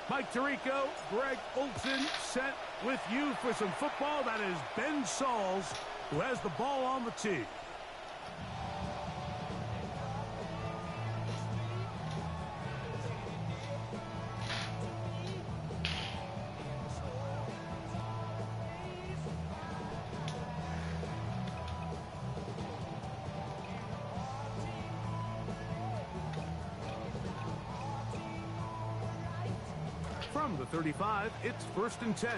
Mike Tirico, Greg Olson set with you for some football. That is Ben Sauls, who has the ball on the tee. From the 35, it's 1st and 10.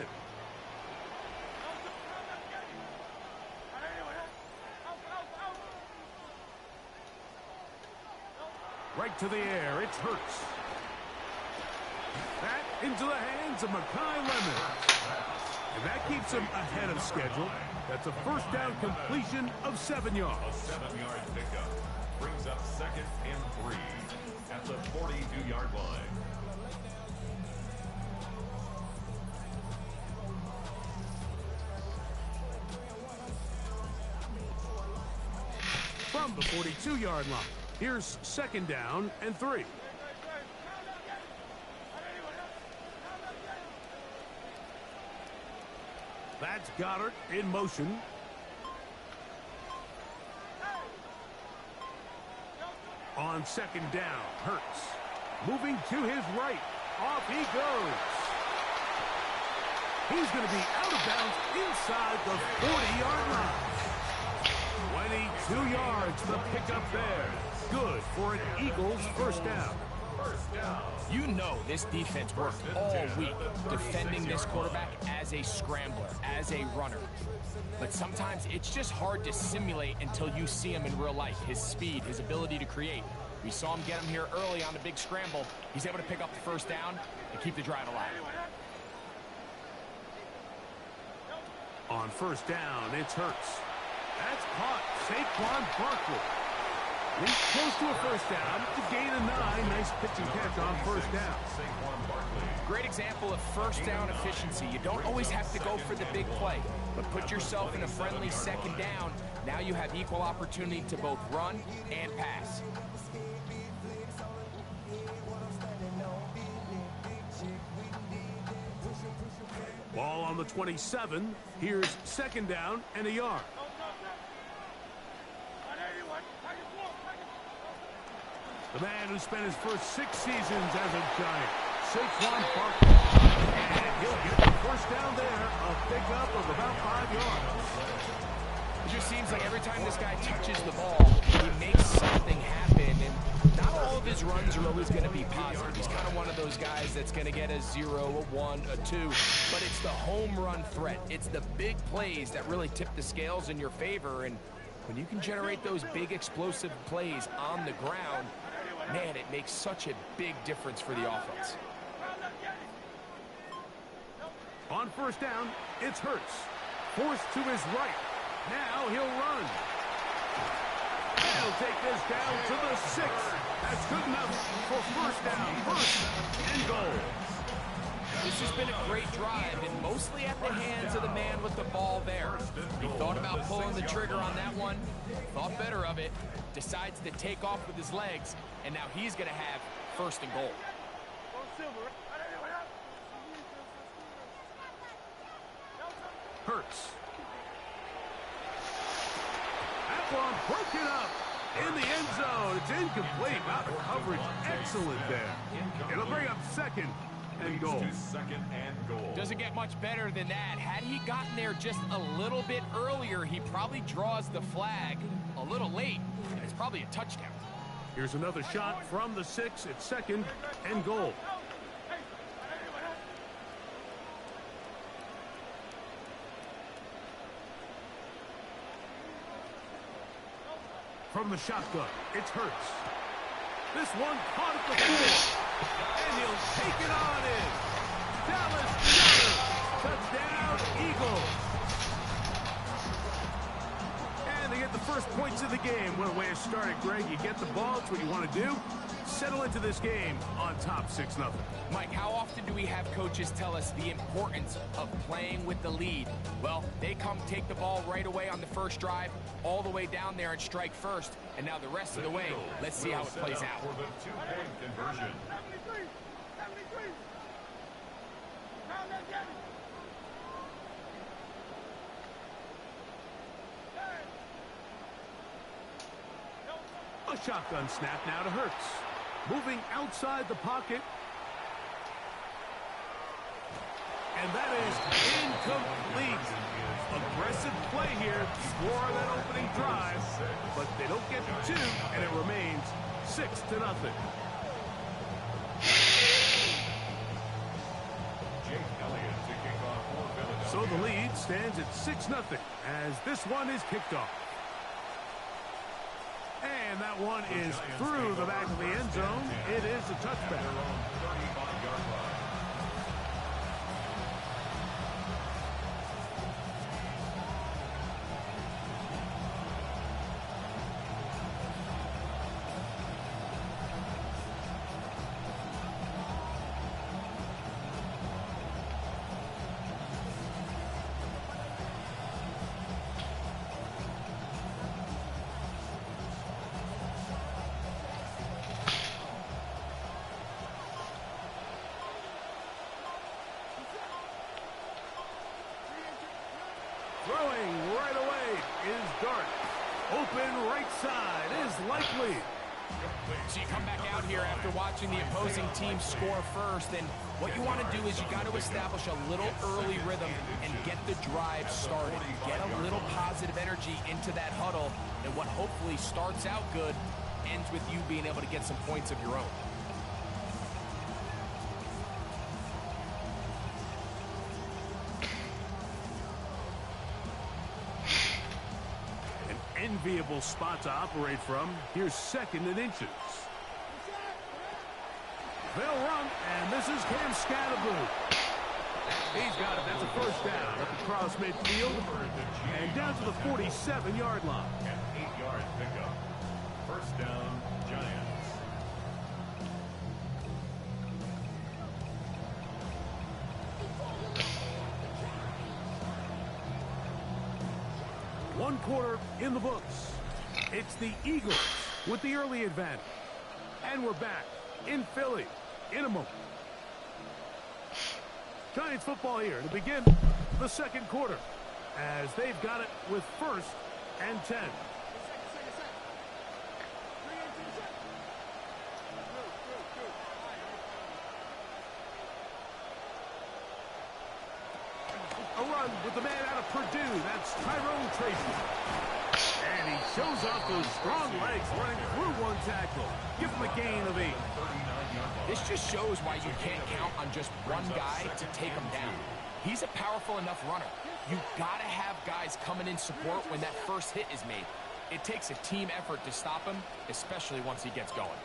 Right to the air, it's Hurts. That into the hands of Makai Lemon. And that keeps him ahead of schedule. That's a first down completion of 7 yards. A 7-yard pickup brings up 2nd and 3 at the 42-yard line. From the 42-yard line, here's 2nd down and 3. That's Goddard in motion. On 2nd down, Hurts. Moving to his right. Off he goes. He's going to be out of bounds inside the 40-yard line. 22 yards for the pickup there. Good for an Eagles first down. You know this defense worked all week defending this quarterback as a scrambler, as a runner. But sometimes it's just hard to simulate until you see him in real life. His speed, his ability to create. We saw him get him here early on the big scramble. He's able to pick up the first down and keep the drive alive. On 1st down, it's Hurts. That's caught. Saquon Barkley. He's close to a first down to gain a 9. Nice pitch and catch on 1st down. Great example of first down efficiency. You don't always have to go for the big play, but put yourself in a friendly 2nd down. Now you have equal opportunity to both run and pass. Ball on the 27. Here's 2nd down and a yard. The man who spent his first 6 seasons as a Giant, Saquon Barkley. And he'll get the first down there, a pickup of about 5 yards. It just seems like every time this guy touches the ball, he makes something happen. And not all of his runs are always going to be positive. He's kind of one of those guys that's going to get a 0, a 1, a 2. But it's the home run threat. It's the big plays that really tip the scales in your favor. And when you can generate those big explosive plays on the ground, man, it makes such a big difference for the offense. On 1st down, it's Hurts. Forced to his right. Now he'll run. He'll take this down to the 6. That's good enough for first down. 1st and goal. This has been a great drive, and mostly at the hands of the man with the ball there. He thought about pulling the trigger on that one, thought better of it, decides to take off with his legs, and now he's going to have 1st and goal. Hurts. That one broken up in the end zone. It's incomplete. Wow, the coverage excellent there. It'll bring up 2nd and goal. Doesn't get much better than that. Had he gotten there just a little bit earlier, he probably draws the flag a little late, and it's probably a touchdown. Here's another shot from the 6. It's 2nd and goal. From the shotgun, it's Hurts. This one caught at the 4. And he'll take it on in. Dallas Goedert. Touchdown, Eagles. And they get the first points of the game. What a way to start it, Greg. You get the ball. It's what you want to do. Settle into this game on top 6-0. Mike, how often do we have coaches tell us the importance of playing with the lead? Well, they come take the ball right away on the first drive, all the way down there and strike first. And now the rest of the way, let's see how it plays out. For the 2-point conversion. A shotgun snap now to Hurts. Moving outside the pocket. And that is incomplete. Aggressive play here. Score on that opening drive. But they don't get to 2, and it remains 6-0. So the lead stands at 6-0 as this one is kicked off. And that one is through the back of the end zone. It is a touchback. Throwing right away is Dart. Open right side is likely. So you come back out here after watching the opposing team score first, and what you want to do is you got to establish a little early rhythm and get the drive started. Get a little positive energy into that huddle, and what hopefully starts out good ends with you being able to get some points of your own. Enviable spot to operate from. Here's 2nd and inches. They'll run, and this is Cam Scatterboo. He's got it. That's a first down up across midfield and down to the 47-yard line. An 8-yard pickup. First down, Giants. One quarter in the books. It's the Eagles with the early advantage. And we're back in Philly in a moment. Giants football here to begin the second quarter as they've got it with 1st and 10. A run with the man out of Purdue. That's Tyrone Tracy. And he shows off those strong legs running through one tackle. Give him a gain of 8. This just shows why you can't count on just one guy to take him down. He's a powerful enough runner. You've got to have guys coming in support when that first hit is made. It takes a team effort to stop him, especially once he gets going.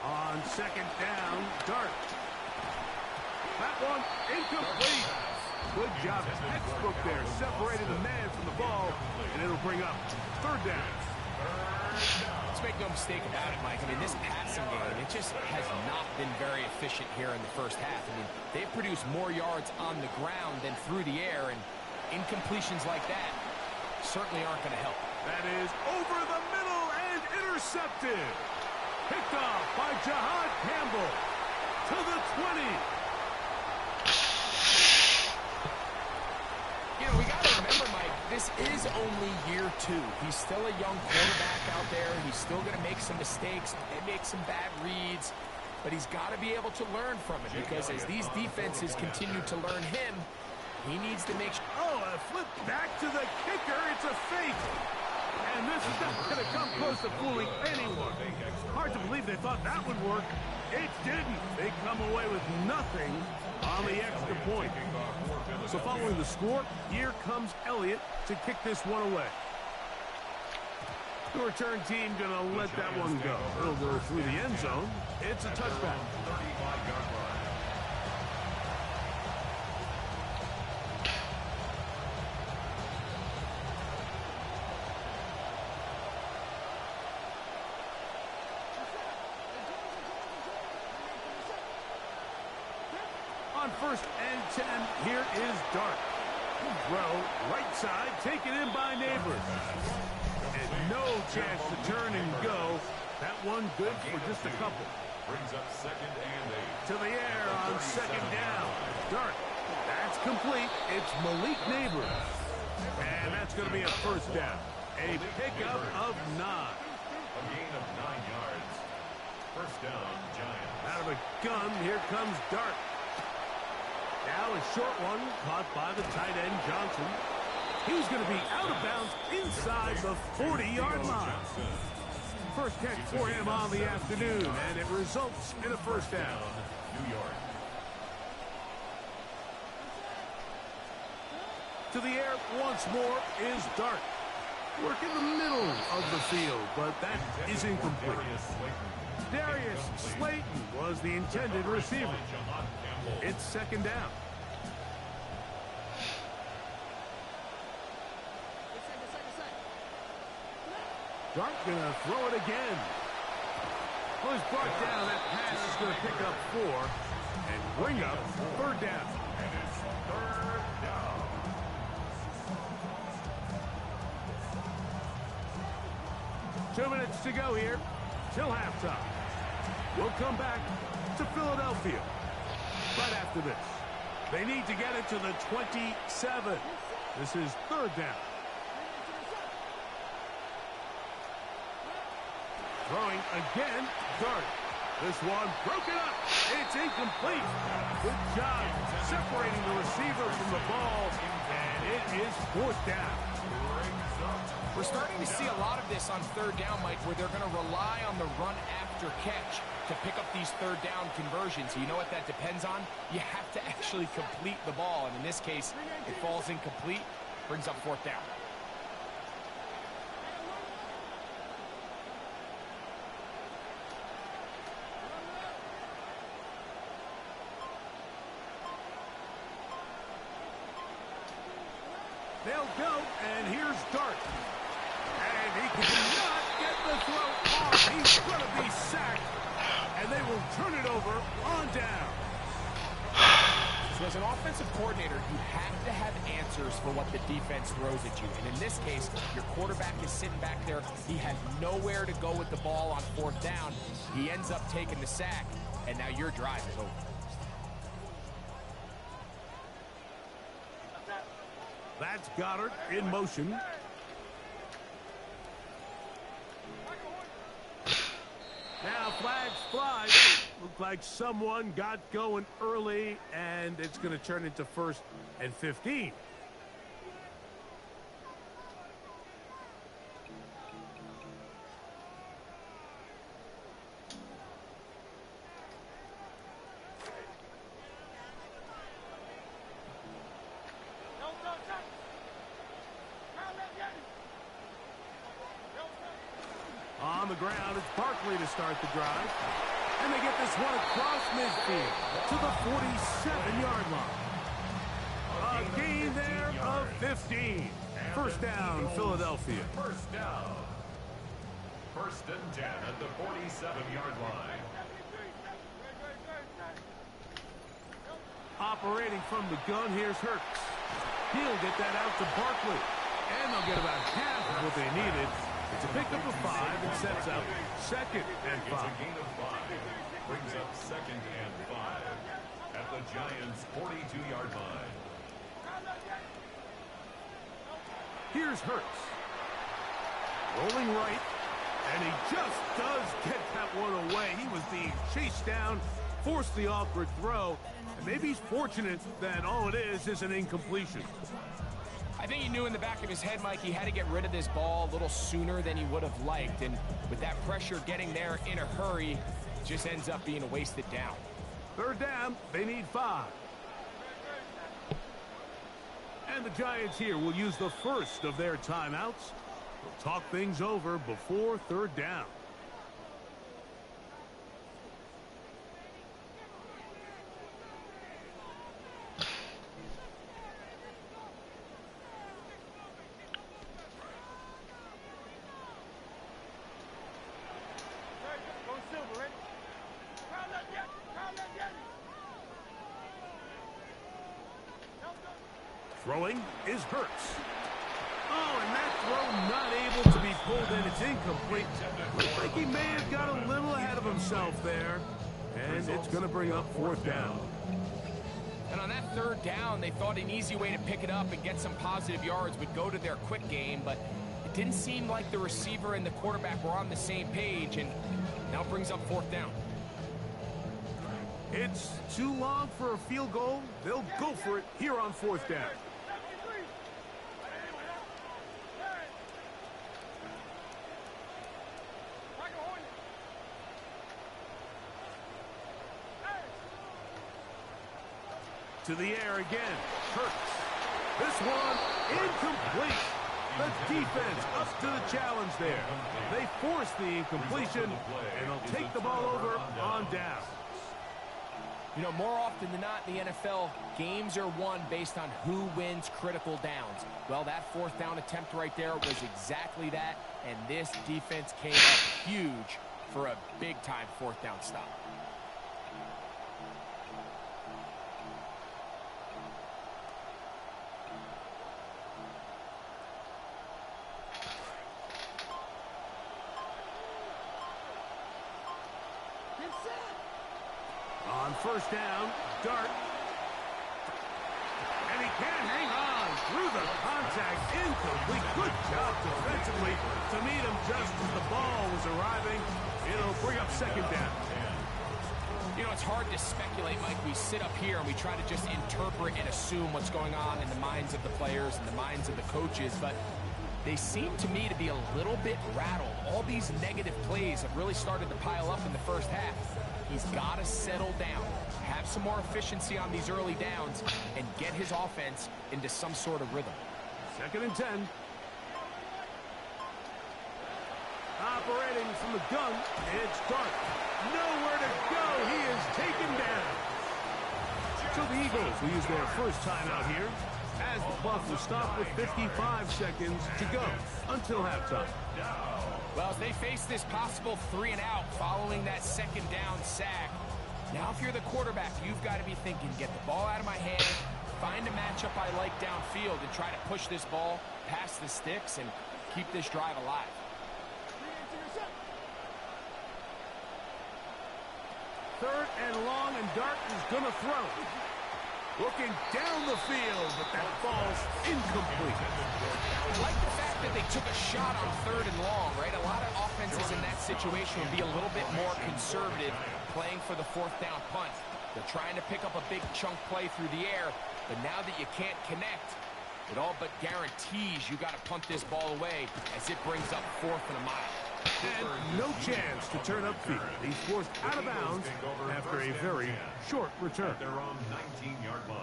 On 2nd down, Dart. That one incomplete. Good job. Textbook there. Separated the man from the ball, and it'll bring up 3rd down. Let's make no mistake about it, Mike. I mean, this passing game, it just has not been very efficient here in the first half. I mean, they've produced more yards on the ground than through the air, and incompletions like that certainly aren't going to help. That is over the middle and intercepted. Picked off by Jahad Campbell to the 20. You know, we got to remember, Mike, this is only year 2. He's still a young quarterback out there. He's still going to make some mistakes, make some bad reads, but he's got to be able to learn from it because as these defenses continue to learn him, he needs to make sure. Oh, a flip back to the kicker. It's a fake. And this is not going to come close to fooling anyone. Hard to believe they thought that would work. It didn't. They come away with nothing on the extra point. So following the score, here comes Elliott to kick this one away. The return team going to let that one go. It'll go through the end zone. It's a touchback. On 1st and 10, here is Dart. Throw, right side, taken in by Neighbors. And no chance to turn and go. That one good for just a couple. Brings up 2nd and 8. To the air on 2nd down. Dart. That's complete. It's Malik Neighbors. And that's going to be a 1st down. A pickup of 9. A gain of 9 yards. First down, Giants. Out of a gun, here comes Dart. Now a short one caught by the tight end, Johnson. He's going to be out of bounds inside the 40-yard line. First catch for him on the afternoon, and it results in a first down. New York. To the air once more is Dart. Work in the middle of the field, but that is incomplete. Darius Slayton was the intended receiver. It's second down. Dart gonna throw it again. Well, he's brought down. That pass is gonna pick up 4 and bring up third down. And it's third down. Two minutes to go here till halftime. We'll come back to Philadelphia right after this. They need to get it to the 27. This is third down. Throwing again, Dart. This one broken up. It's incomplete. Good job separating the receiver from the ball, and it is fourth down. We're starting to see a lot of this on third down, Mike, where they're going to rely on the run after catch to pick up these third down conversions. You know what that depends on? You have to actually complete the ball, and in this case, it falls incomplete, brings up fourth down. They'll go, and here's Dart. And he cannot get the throw off. He's going to be sacked, and they will turn it over on down. So as an offensive coordinator, you have to have answers for what the defense throws at you. And in this case, your quarterback is sitting back there. He has nowhere to go with the ball on fourth down. He ends up taking the sack, and now your drive is over. That's Goddard in motion. Now flags fly. Looked like someone got going early, and it's going to turn into first and 15. On the ground, it's Barkley to start the drive. And they get this one across midfield to the 47-yard line. A gain there of 15. First down, Philadelphia. First down. First and 10 at the 47-yard line. Operating from the gun, here's Hurts. He'll get that out to Barkley. And they'll get about half of what they needed. It's a pickup of 5 and sets up second and 5. It's a gain of 5. Brings up second and 5 at the Giants' 42-yard line. Here's Hurts. Rolling right. And he just does get that one away. He was being chased down, forced the awkward throw. And maybe he's fortunate that all it is an incompletion. I think he knew in the back of his head, Mike, he had to get rid of this ball a little sooner than he would have liked. And with that pressure getting there in a hurry, it just ends up being a wasted down. Third down, they need 5. And the Giants here will use the first of their timeouts. They'll talk things over before third down. Throwing is Hurts. Oh, and that throw not able to be pulled in. It's incomplete. Looks like he may have got a little ahead of himself there. And it's going to bring up fourth down. And on that third down, they thought an easy way to pick it up and get some positive yards would go to their quick game, but it didn't seem like the receiver and the quarterback were on the same page, and now brings up 4th down. It's too long for a field goal. They'll go for it here on 4th down. To the air again. Hurts. This one incomplete. The defense up to the challenge there. They force the incompletion, and they'll take the ball over on down. You know, more often than not in the NFL, games are won based on who wins critical downs. Well, that 4th down attempt right there was exactly that, and this defense came up huge for a big-time 4th down stop. On 1st down, Dart. And he can't hang on through the contact. Incomplete. Good job defensively to meet him just as the ball was arriving. It'll bring up 2nd down. You know, it's hard to speculate, Mike. We sit up here and we try to just interpret and assume what's going on in the minds of the players and the minds of the coaches, but they seem to me to be a little bit rattled. All these negative plays have really started to pile up in the first half. He's got to settle down, have some more efficiency on these early downs, and get his offense into some sort of rhythm. 2nd and 10. Operating from the gun, it's Dart. Nowhere to go. He is taken down. So the Eagles will use their first timeout here as the clock will stop with 55 seconds to go until halftime. Well, as they face this possible 3-and-out following that 2nd down sack, now if you're the quarterback, you've got to be thinking, get the ball out of my hand, find a matchup I like downfield, and try to push this ball past the sticks and keep this drive alive. Third and long, and Dart is going to throw. Looking down the field, but that ball's incomplete. I like the fact that they took a shot on 3rd and long, right? A lot of offenses in that situation would be a little bit more conservative playing for the 4th down punt. They're trying to pick up a big chunk play through the air, but now that you can't connect, it all but guarantees you got to punt this ball away as it brings up 4th and a mile. And no chance to turn upfield. He's forced out of bounds after a very short return. They're on 19-yard line.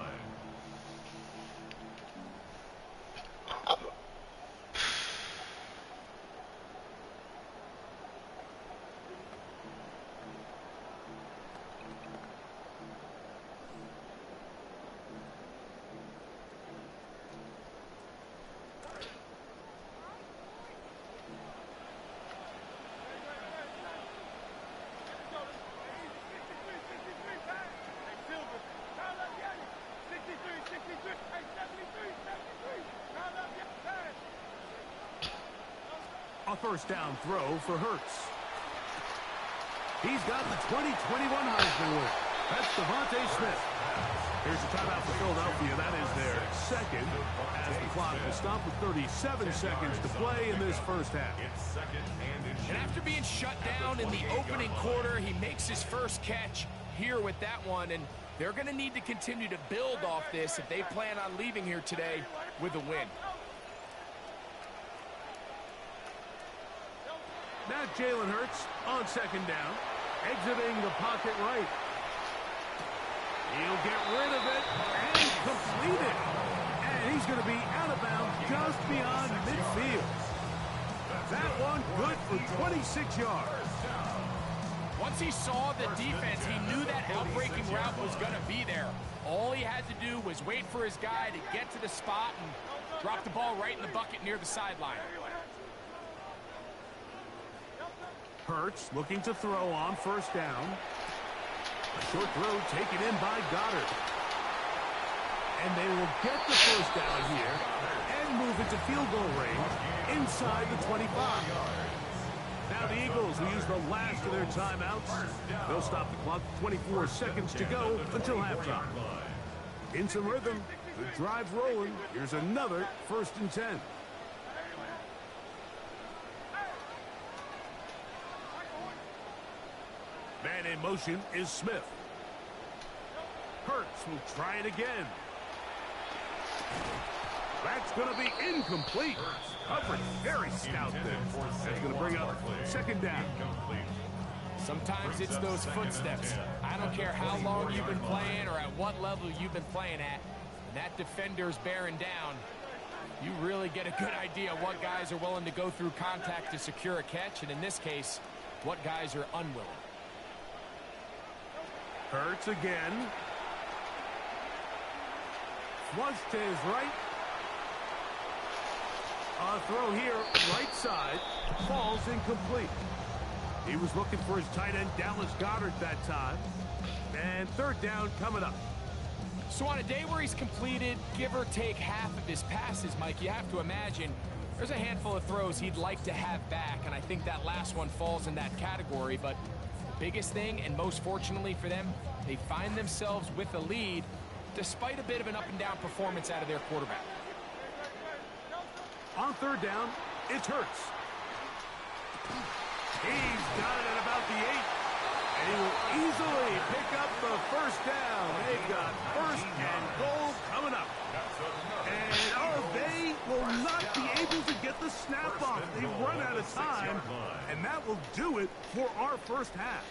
A 1st down throw for Hurts. He's got the 2021 Heisman winner. That's Devontae Smith. Here's a timeout for Philadelphia. That is their 2nd, as the clock will stop with 37 seconds to play in this first half. And after being shut down in the opening quarter, he makes his first catch here with that one, and they're going to need to continue to build off this if they plan on leaving here today with a win. Now Jalen Hurts on 2nd down, exiting the pocket right. He'll get rid of it and complete it. And he's going to be out of bounds just beyond midfield. That one good for 26 yards. Once he saw the defense, he knew that outbreaking route was going to be there. All he had to do was wait for his guy to get to the spot and drop the ball right in the bucket near the sideline. Hurts looking to throw on 1st down. A short throw taken in by Goddard. And they will get the 1st down here and move into field goal range inside the 25. Now the Eagles will use the last of their timeouts. They'll stop the clock, 24 seconds to go until halftime. In some rhythm, the drive rolling. Here's another 1st and 10. Man in motion is Smith. Hurts will try it again. That's going to be incomplete. Coverage very stout there. That's going to bring up second down. Sometimes it's those footsteps. I don't care how long you've been playing or at what level you've been playing at. When that defender's bearing down, you really get a good idea what guys are willing to go through contact to secure a catch, and in this case, what guys are unwilling. Hurts again. Flush to his right. A throw here, right side. Falls incomplete. He was looking for his tight end, Dallas Goedert, that time. And third down coming up. So on a day where he's completed, give or take half of his passes, Mike, you have to imagine there's a handful of throws he'd like to have back, and I think that last one falls in that category. But the biggest thing, and most fortunately for them, they find themselves with a lead despite a bit of an up-and-down performance out of their quarterback. On third down, it's Hurts. He's got it at about the 8. And he will easily pick up the first down. They've got first and goal coming up. And they will not be able to get the snap off. They've run out of time. And that will do it for our first half.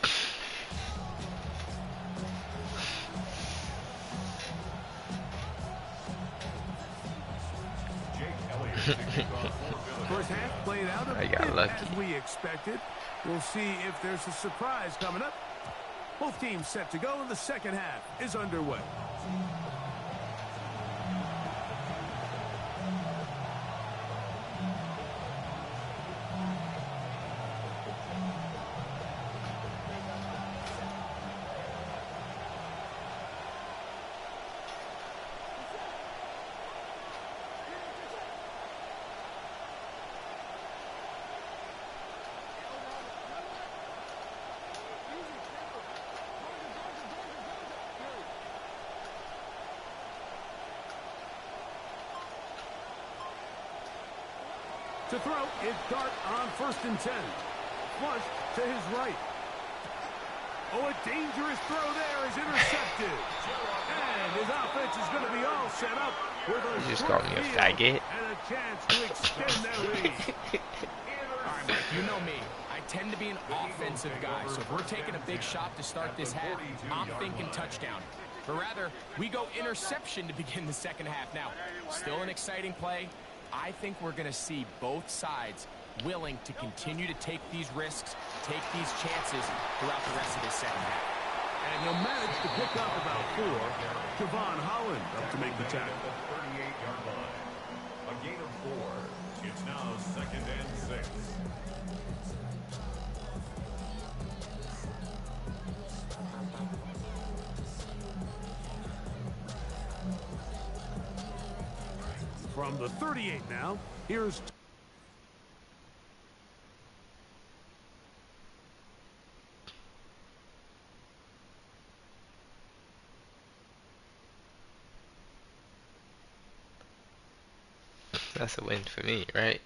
First half played out a bit as we expected. We'll see if there's a surprise coming up. Both teams set to go, and the second half is underway. To throw, it's Dart on first and 10. Flush to his right. Oh, a dangerous throw there is intercepted. And his offense is going to be all set up with a you just called me a faggot. And a chance to extend their lead. All right, Mike, you know me. I tend to be an offensive guy, so if we're taking a big shot to start this half, I'm thinking touchdown. But rather, we go interception to begin the second half. Now, still an exciting play. I think we're going to see both sides willing to continue to take these risks, take these chances throughout the rest of this second half. And he'll manage to pick up about 4. Javon Holland up to make the tackle. The 38-yard line. A gain of 4. It's now second and 6. From the 38 now, here's... That's a win for me, right?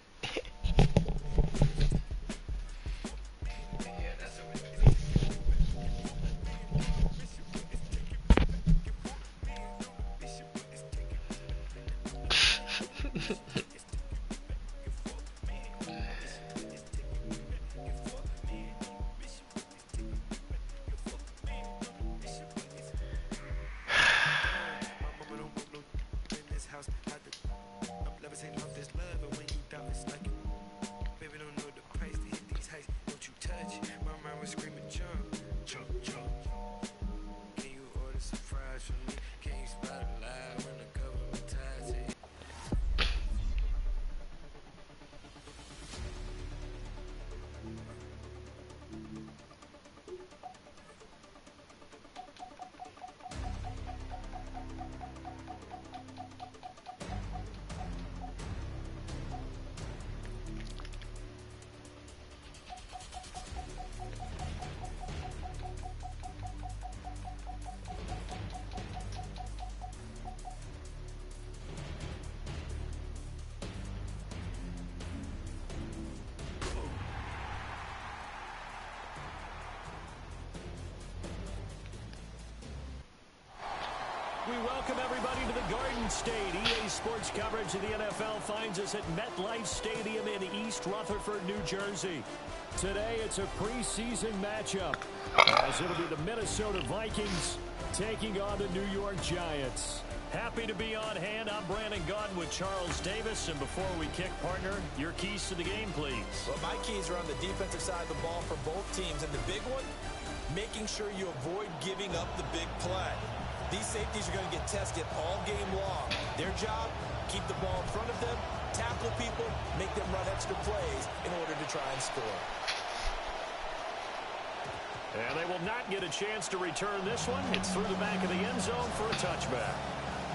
House, I love this love, but when you doubt it's like it. We welcome everybody to the Garden State. EA Sports coverage of the NFL finds us at MetLife Stadium in East Rutherford, New Jersey. Today, it's a preseason matchup, as it'll be the Minnesota Vikings taking on the New York Giants. Happy to be on hand. I'm Brandon Gaudin with Charles Davis. And before we kick, partner, your keys to the game, please. Well, my keys are on the defensive side of the ball for both teams. And the big one, making sure you avoid giving up the big play. These safeties are going to get tested all game long. Their job, keep the ball in front of them, tackle people, make them run extra plays in order to try and score. And they will not get a chance to return this one. It's through the back of the end zone for a touchback.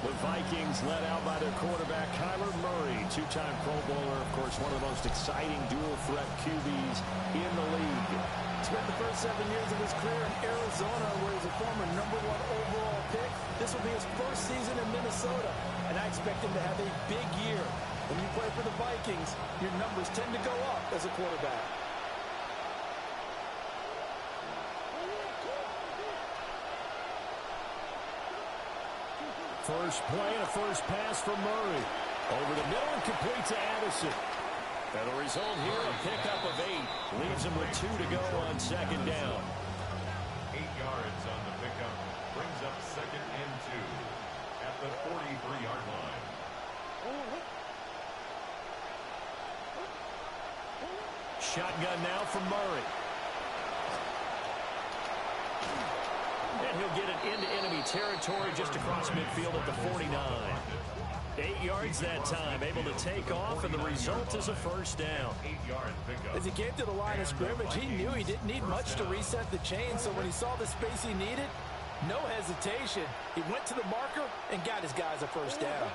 The Vikings led out by their quarterback, Kyler Murray, two-time Pro Bowler, of course, one of the most exciting dual-threat QBs in the league. Spent the first 7 years of his career in Arizona, where he's a former #1 overall pick. This will be his first season in Minnesota, and I expect him to have a big year. When you play for the Vikings, your numbers tend to go up as a quarterback. First play and a first pass from Murray. Over the middle and complete to Addison. And the result here, a pickup of 8. Leaves him with 2 to go on second down. 8 yards on the pickup. Brings up 2nd and 2 at the 43-yard line. Shotgun now from Murray. And he'll get it into enemy territory just across midfield at the 49. 8 yards that time, able to take off, and the result is a first down. 8-yard pickup. As he came to the line of scrimmage, he knew he didn't need much to reset the chain, so when he saw the space he needed, no hesitation. He went to the marker and got his guys a first down.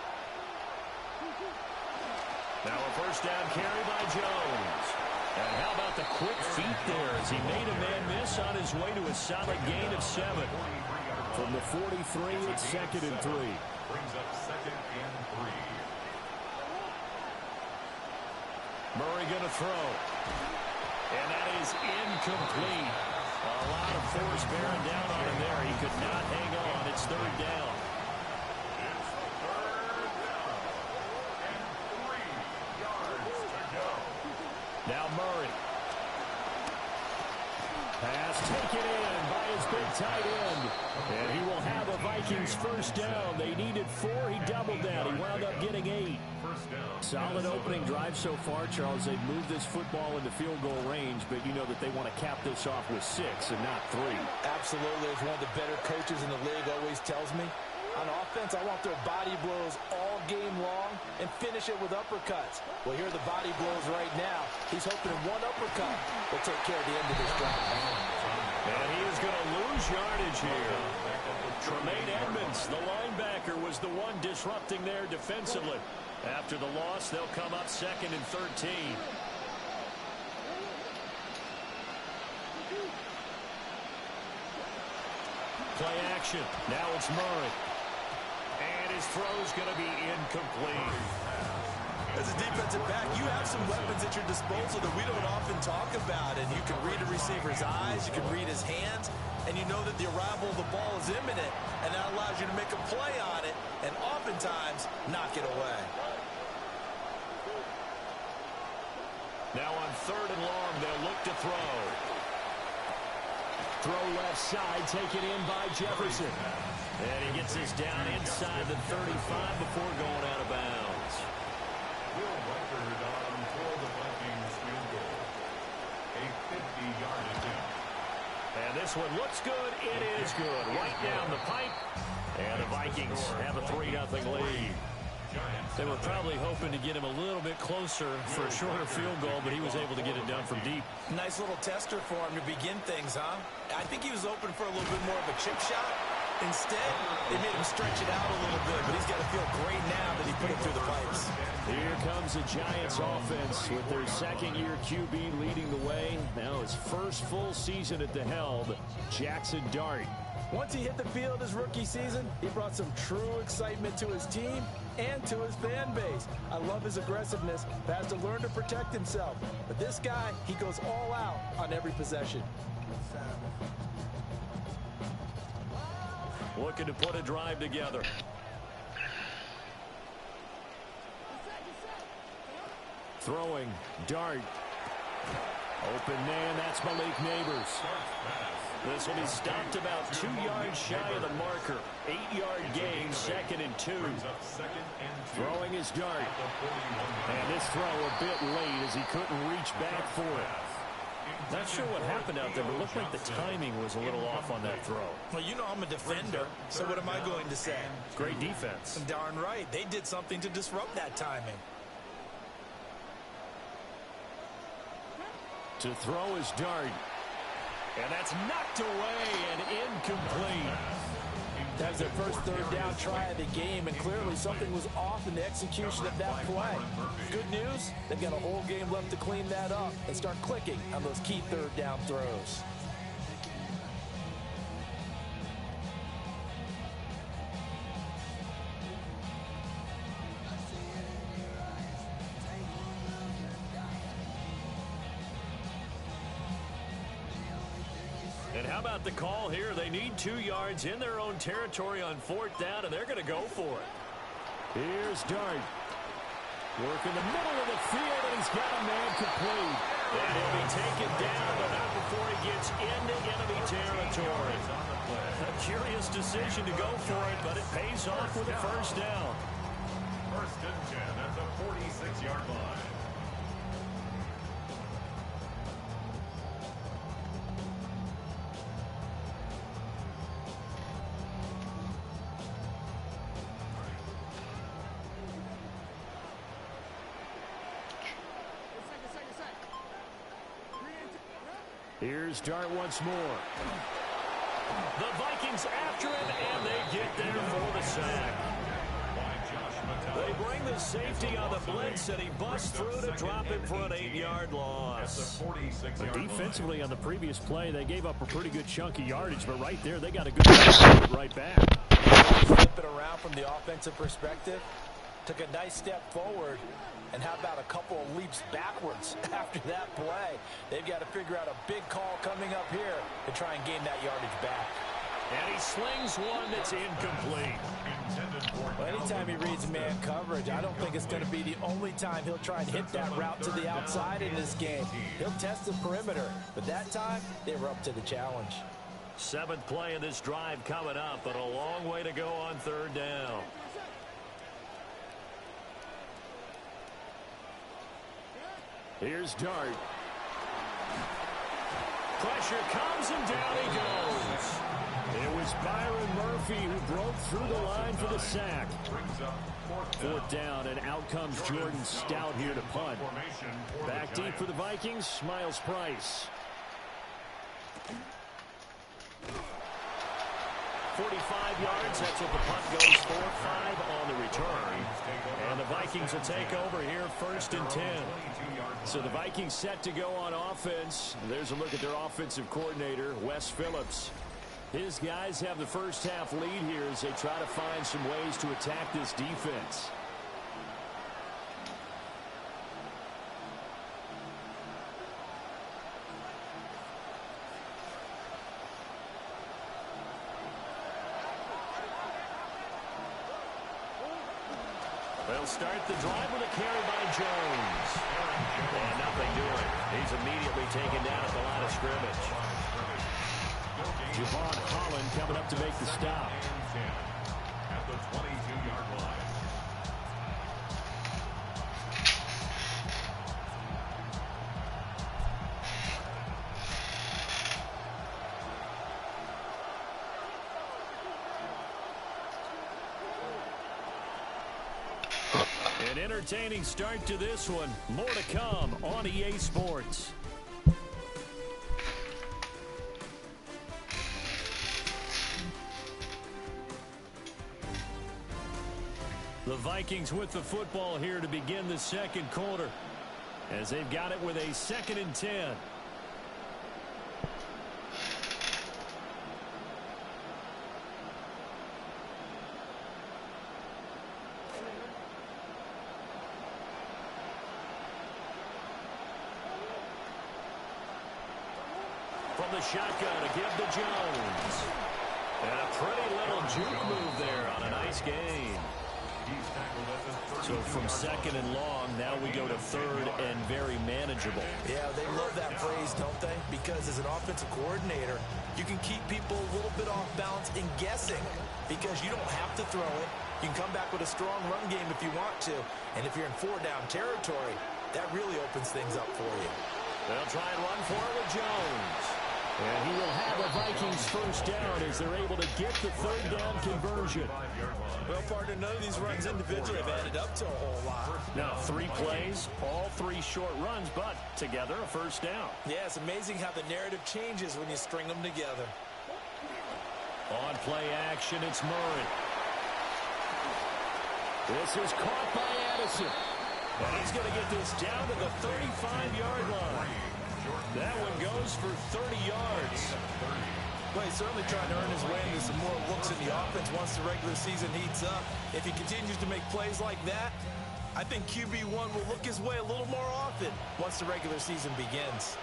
Now a first down carry by Jones. And how about the quick feet there as he made a man miss on his way to a solid gain of 7. From the 43, it's 2nd and 3. Brings up 2nd and 3. Murray going to throw. And that is incomplete. A lot of force bearing down on him there. He could not hang on. It's 3rd down. It's 3rd down. And 3 yards to go. Now Murray. Pass taken in by his big tight end. And he will have a Vikings first down. They needed 4. He doubled that. He wound up getting 8. First down. Solid opening drive so far, Charles. They've moved this football into field goal range, but you know that they want to cap this off with 6 and not 3. Absolutely. As one of the better coaches in the league always tells me, on offense, I want their body blows all game long and finish it with uppercuts. Well, here are the body blows right now. He's hoping one uppercut will take care of the end of this drive. And he is going to lose yardage here. Tremaine Edmonds, the linebacker, was the one disrupting there defensively. After the loss, they'll come up 2nd and 13. Play action. Now it's Murray. And his throw's going to be incomplete. As a defensive back, you have some weapons at your disposal that we don't often talk about. And you can read a receiver's eyes, you can read his hands, and you know that the arrival of the ball is imminent. And that allows you to make a play on it and oftentimes knock it away. Now on 3rd and long, they'll look to throw. Throw left side, taken in by Jefferson. And he gets this down inside the 35 before going out of bounds. Will Record on for the Vikings field goal. A 50-yard attempt. And this one looks good. It is good. Right down the pipe. And the Vikings have a 3-0 lead. They were probably hoping to get him a little bit closer for a shorter field goal, but he was able to get it done from deep. Nice little tester for him to begin things, huh? I think he was open for a little bit more of a chip shot. Instead, they made him stretch it out a little bit, but he's got to feel great now that he put it through the pipes. Here comes the Giants offense with their 2nd-year QB leading the way. Now his first full season at the helm, Jackson Dart. Once he hit the field his rookie season, he brought some true excitement to his team and to his fan base. I love his aggressiveness, but has to learn to protect himself. But this guy, he goes all out on every possession. Looking to put a drive together. Throwing. Dart. Open man. That's Malik Neighbors. This will be stopped about 2 yards shy of the marker. 8-yard gain, 2nd and 2. Throwing his Dart. And this throw a bit late as he couldn't reach back for it. Not sure what happened out there, but it looked like the timing was a little off on that throw. Well, you know I'm a defender, so what am I going to say? Great defense. Darn right. They did something to disrupt that timing. To throw his Dart. And that's knocked away and incomplete. That was their first third down try of the game, and clearly something was off in the execution of that play. Good news, they've got a whole game left to clean that up and start clicking on those key third down throws. And how about the call here? They need 2 yards in their own territory on 4th down, and they're going to go for it. Here's Dart. Work in the middle of the field, and he's got a man complete. And he'll be taken down, but not before he gets into enemy territory. A curious decision to go for it, but it pays off with a first down. 1st and 10 at the 46-yard line. Here's Dart once more. The Vikings after him, and they get there for the sack. They bring the safety on the blitz, and he busts through to drop him for an 8-yard loss. Defensively on the previous play, they gave up a pretty good chunk of yardage, but right there, they got a good right back. Flip it around from the offensive perspective. Took a nice step forward. And how about a couple of leaps backwards after that play? They've got to figure out a big call coming up here to try and gain that yardage back. And he slings one that's incomplete. Well, anytime he reads man coverage, I don't think it's going to be the only time he'll try and hit that route to the outside in this game. He'll test the perimeter, but that time they were up to the challenge. 7th play of this drive coming up, but a long way to go on 3rd down. Here's Dart. Pressure comes, and down he goes. It was Byron Murphy who broke through the line for the sack. 4th down, and out comes Jordan Stout here to punt. Back deep for the Vikings, Miles Price. 45 yards, that's what the punt goes for. 5 on the return. And the Vikings will take over here 1st and 10. So the Vikings set to go on offense. There's a look at their offensive coordinator, Wes Phillips. His guys have the first half lead here as they try to find some ways to attack this defense. They'll start the drive with a carry by Jones. And nothing doing. He's immediately taken down at the line of scrimmage. Javon Holland coming up to make the stop. At the 22-yard line. An entertaining start to this one. More to come on EA Sports. The Vikings with the football here to begin the 2nd quarter, as they've got it with a 2nd and 10. From the shotgun to give to Jones. And a pretty little juke move there on a nice gain. So from second and long, now we go to third and very manageable. Yeah, they love that phrase, don't they? Because as an offensive coordinator, you can keep people a little bit off balance and guessing because you don't have to throw it. You can come back with a strong run game if you want to. And if you're in four-down territory, that really opens things up for you. They'll try and run for it with Jones. And he will have a Vikings first down as they're able to get the third down conversion. Well, partner, none of these runs individually have added up to a whole lot. Now, 3 plays, all 3 short runs, but together a first down. Yeah, it's amazing how the narrative changes when you string them together. On play action, it's Murray. This is caught by Addison. And he's going to get this down to the 35-yard line. That one goes for 30 yards. Well, he's certainly trying to earn his way into some more looks in the offense once the regular season heats up. If he continues to make plays like that, I think QB1 will look his way a little more often once the regular season begins.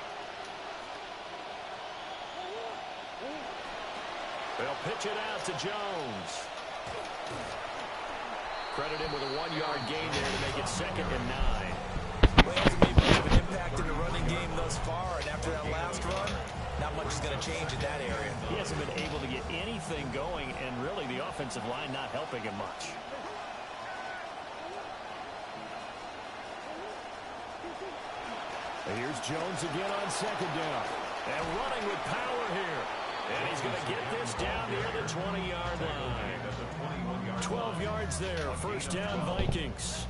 They'll pitch it out to Jones. Credit him with a 1-yard gain there to make it 2nd and 9. Well, he hasn't made much of an impact in the running game thus far, and after that last run, not much is going to change in that area. He hasn't been able to get anything going, and really the offensive line not helping him much. And here's Jones again on 2nd down. And running with power here. And he's going to get this down near the 20-yard line. 12 yards there, first down Vikings.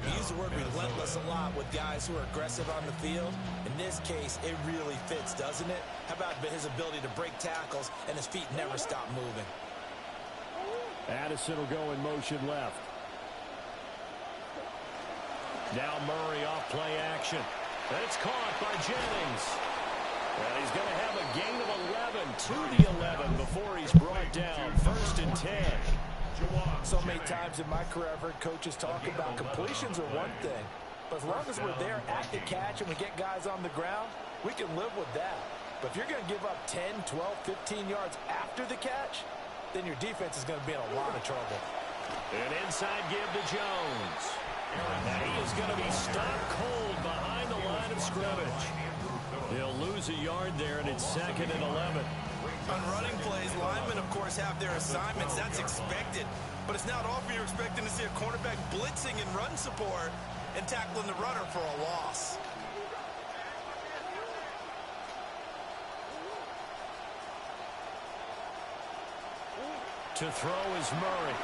You use the word relentless a lot with guys who are aggressive on the field. In this case, it really fits, doesn't it? How about his ability to break tackles and his feet never stop moving? Addison will go in motion left. Now Murray off play action. And it's caught by Jennings. And he's going to have a gain of 11 to the 11 before he's brought down. 1st and 10. So many times in my career, I've heard coaches talk about completions are one thing. But as long as we're there at the catch and we get guys on the ground, we can live with that. But if you're going to give up 10, 12, 15 yards after the catch, then your defense is going to be in a lot of trouble. An inside give to Jones. And he is going to be stopped cold behind the line of scrimmage. He'll lose a yard there, and it's 2nd and 11. On running plays, linemen, of course, have their assignments. That's expected. But it's not often you're expecting to see a cornerback blitzing in run support and tackling the runner for a loss. To throw is Murray.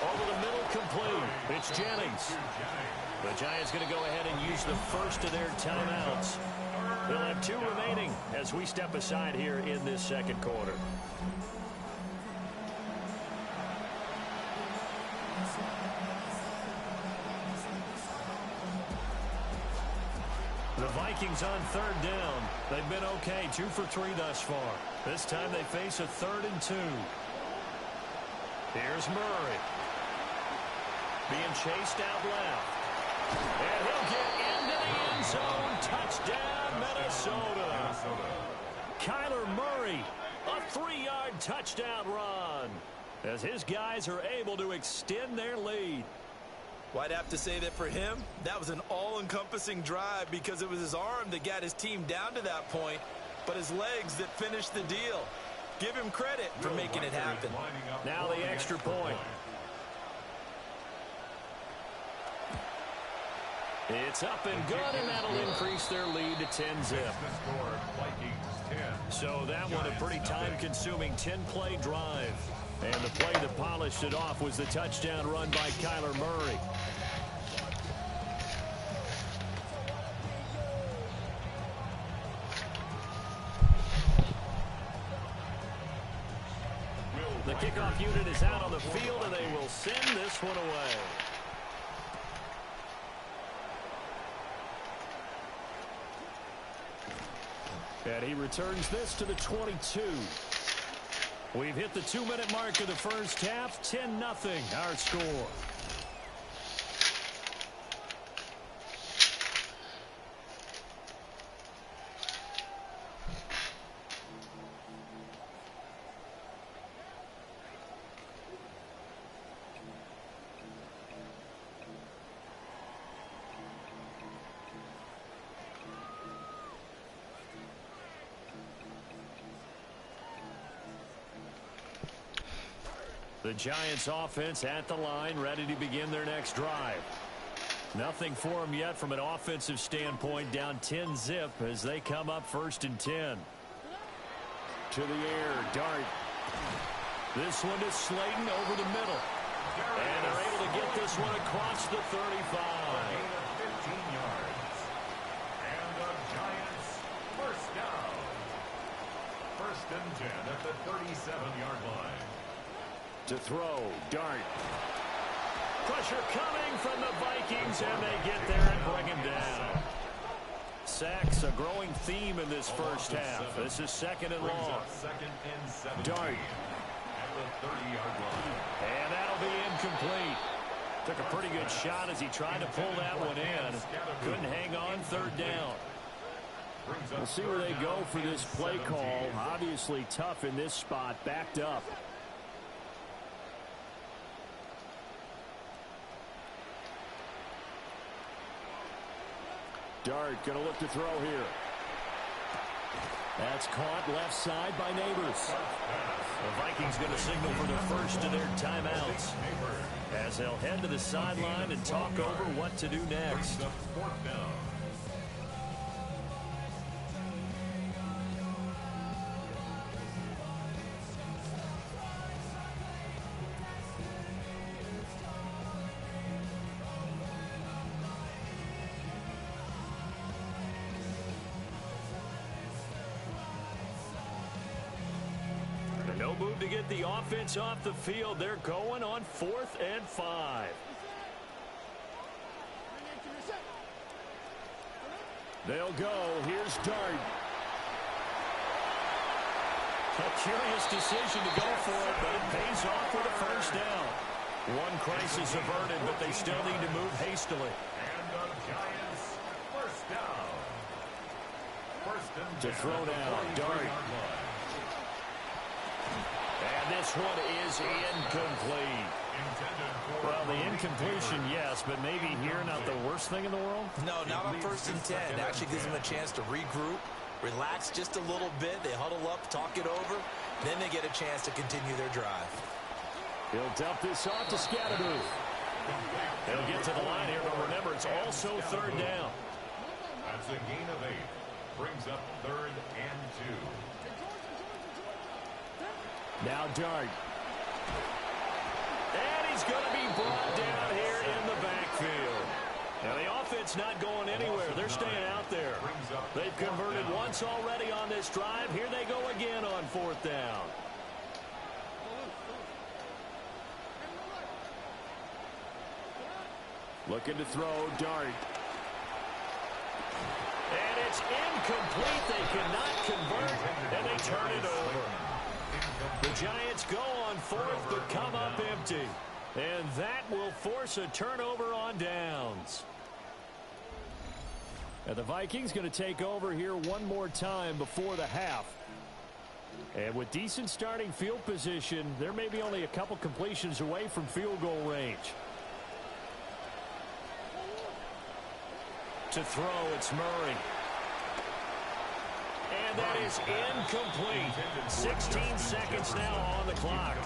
Over the middle, complete. It's Jennings. The Giants going to go ahead and use the first of their timeouts. They'll have 2 remaining as we step aside here in this 2nd quarter. The Vikings on 3rd down. They've been okay, 2 for 3 thus far. This time they face a 3rd and 2. Here's Murray. Being chased out left. And he'll get into the end zone. Touchdown, Minnesota. Kyler Murray, a 3-yard touchdown run as his guys are able to extend their lead. Well, I'd have to say that for him, that was an all-encompassing drive because it was his arm that got his team down to that point, but his legs that finished the deal. Give him credit for making it happen. Now the extra point. It's up and good, and that'll increase their lead to 10-zip. So that one a pretty time-consuming 10-play drive. And the play that polished it off was the touchdown run by Kyler Murray. The kickoff unit is out on the field, and they will send this one away. And he returns this to the 22. We've hit the 2-minute mark of the first half. 10-0 our score. The Giants offense at the line, ready to begin their next drive. Nothing for them yet from an offensive standpoint, down 10-zip as they come up 1st and 10. To the air, Dart. This one is Slayton over the middle. And they're able to get this one across the 35. 15 yards. And the Giants first down. 1st and 10 at the 37-yard line. To throw, Dart. Pressure coming from the Vikings, and they get there and bring him down. Sacks, a growing theme in this first half. This is 2nd and long. 2nd and 17. Dart. At the 30-yard line. And that'll be incomplete. Took a pretty good shot as he tried to pull that one in. Couldn't hang on 3rd down. We'll see where they go for this play call. Obviously tough in this spot, backed up. Dart going to look to throw here. That's caught left side by Neighbors. The Vikings going to signal for the first of their timeouts as they'll head to the sideline and talk over what to do next. No move to get the offense off the field. They're going on 4th and 5. They'll go. Here's Dart. A curious decision to go for it, but it pays off with a first down. One crisis averted, but they still need to move hastily. And the Giants first down. 1st and 10 To throw now, Dart. And this one is incomplete. Well, the incompletion, yes, but maybe here not the worst thing in the world? No, not on 1st and 10. It actually gives them a chance to regroup, relax just a little bit. They huddle up, talk it over. Then they get a chance to continue their drive. He'll dump this off to Scatterboo. They'll get to the line here, but remember, it's also 3rd down. That's a gain of 8. Brings up 3rd and 2. Now Dart. And he's going to be brought down here in the backfield. Now the offense not going anywhere. They're staying out there. They've converted once already on this drive. Here they go again on 4th down. Looking to throw, Dart. And it's incomplete. They cannot convert, and they turn it over. The Giants go on 4th, but come up empty. And that will force a turnover on downs. And the Vikings going to take over here one more time before the half. And with decent starting field position, they're maybe only a couple completions away from field goal range. To throw, it's Murray. And that is incomplete. 16 seconds now on the clock.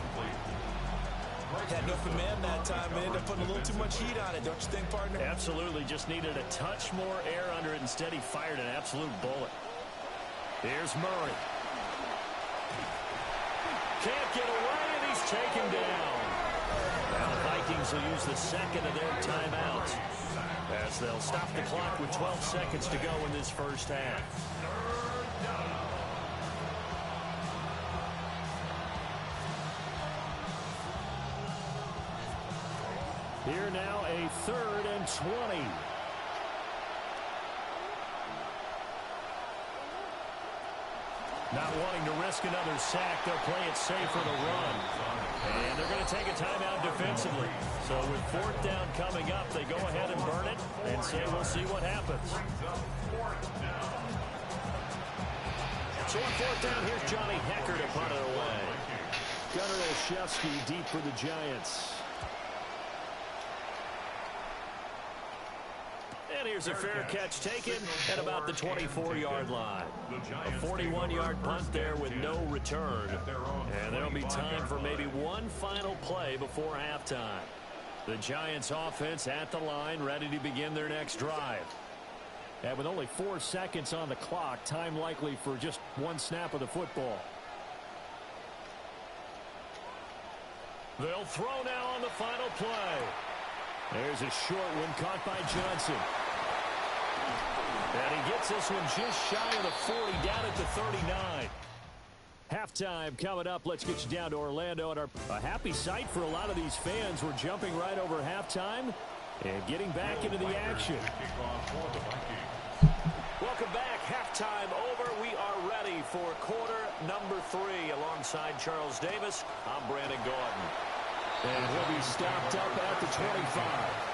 Had no command that time. They ended up putting a little too much heat on it, don't you think, partner? Absolutely. Just needed a touch more air under it. Instead, he fired an absolute bullet. Here's Murray. Can't get away, and he's taken down. Now the Vikings will use the 2nd of their timeouts as they'll stop the clock with 12 seconds to go in this first half. Here now a 3rd and 20. Not wanting to risk another sack, they'll play it safe for the run. And they're going to take a timeout defensively. So with 4th down coming up, they go ahead and burn it and say we'll see what happens. So on 4th down, here's Johnny Hecker to punt it away. Gunnar Olszewski deep for the Giants. And here's a fair catch taken at about the 24-yard line. A 41-yard punt there with no return. And there'll be time for maybe one final play before halftime. The Giants offense at the line, ready to begin their next drive. And with only 4 seconds on the clock, time likely for just one snap of the football. They'll throw now on the final play. There's a short one caught by Johnson. And he gets this one just shy of the 40, down at the 39. Halftime coming up. Let's get you down to Orlando. And a happy sight for a lot of these fans. We're jumping right over halftime and getting back into the action. Welcome back. Halftime over. We are ready for quarter number 3. Alongside Charles Davis, I'm Brandon Gordon. And he'll be stopped up at the 25.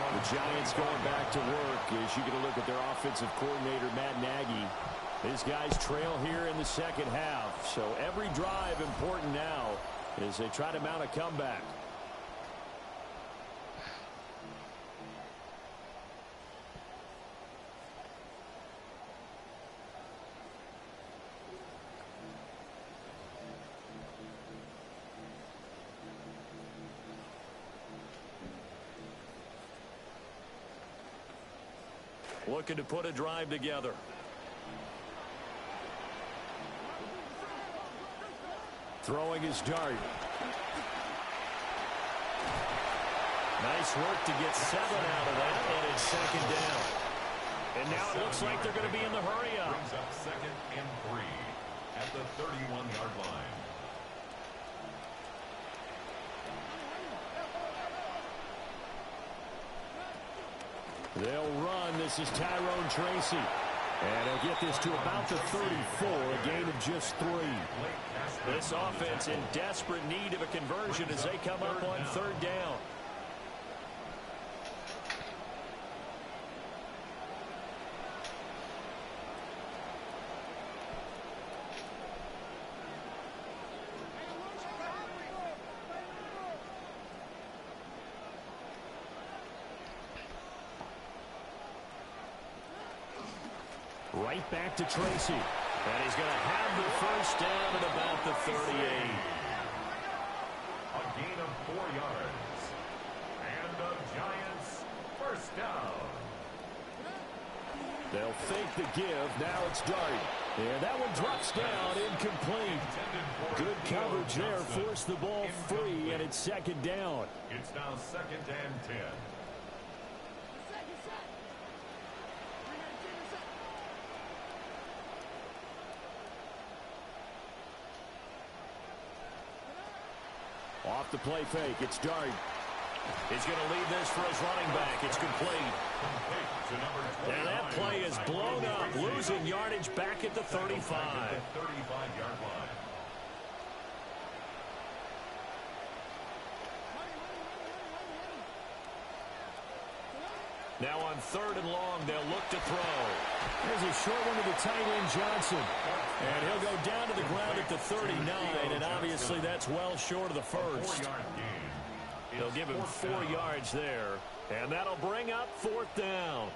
The Giants going back to work as you get a look at their offensive coordinator, Matt Nagy. His guys trail here in the second half. So every drive important now as they try to mount a comeback. Looking to put a drive together. Throwing his dart. Nice work to get 7 out of that, and it's second down. And now it looks like they're going to be in the hurry-up. Brings up 2nd and 3 at the 31-yard line. They'll run. This is Tyrone Tracy. And he'll get this to about the 34, a gain of just 3. This offense in desperate need of a conversion as they come up on 3rd down. Right back to Tracy. And he's going to have the first down at about the 38. A gain of 4 yards. And the Giants first down. They'll fake the give. Now it's Dart. And that one drops down, incomplete. Good coverage there. Forced the ball free, and it's second down. It's now 2nd and 10. Off the play fake, it's Dart. He's going to lead this for his running back. It's complete. And that play is blown up, losing yardage back at the 35. 35-yard line. Now on 3rd and long, they'll look to throw. There's a short one to the tight end, Johnson. And he'll go down to the ground at the 39, and obviously that's well short of the first. They'll give him 4 yards there, and that'll bring up 4th down.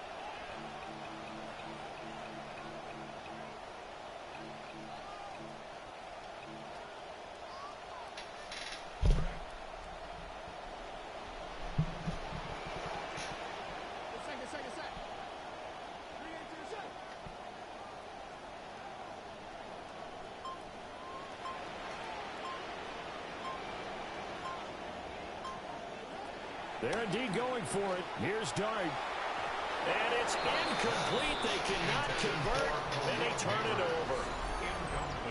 They're indeed going for it. Here's Dart. And it's incomplete. They cannot convert, and they turn it over.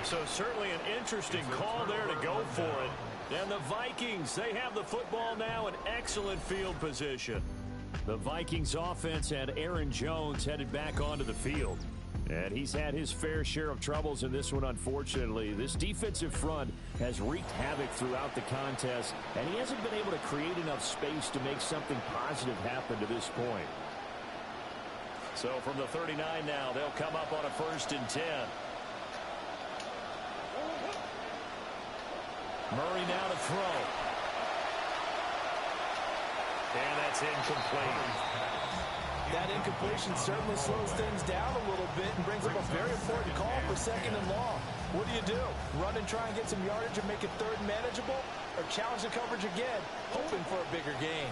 So certainly an interesting call there to go for it. And the Vikings, they have the football now in excellent field position. The Vikings offense had Aaron Jones headed back onto the field. And he's had his fair share of troubles in this one, unfortunately. This defensive front has wreaked havoc throughout the contest, and he hasn't been able to create enough space to make something positive happen to this point. So from the 39 now, they'll come up on a 1st and 10. Murray now to throw. And that's incomplete. That incompletion certainly slows things down a little bit and brings up a very important call for second and long. What do? Run and try and get some yardage and make it third manageable? Or challenge the coverage again, hoping for a bigger gain?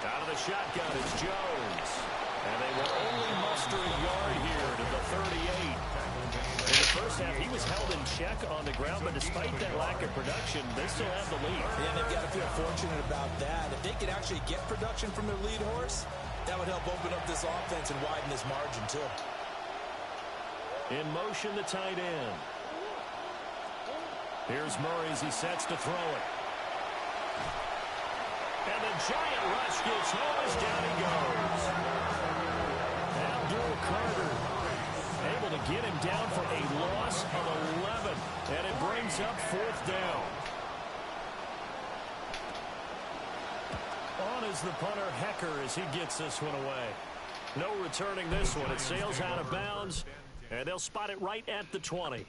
Out of the shotgun, it's Jones. And they will only muster a yard here to the 38. In the first half, he was held in check on the ground, but despite that lack of production, they still have the lead. Yeah, they've got to feel fortunate about that. If they could actually get production from their lead horse, that would help open up this offense and widen this margin, too. In motion, the tight end. Here's Murray as he sets to throw it. And the giant rush gets home as down he goes. Abdul Carter able to get him down for a loss of 11. And it brings up fourth down. On is the punter, Hecker, as he gets this one away. No returning this one. It sails out of bounds, and they'll spot it right at the 20.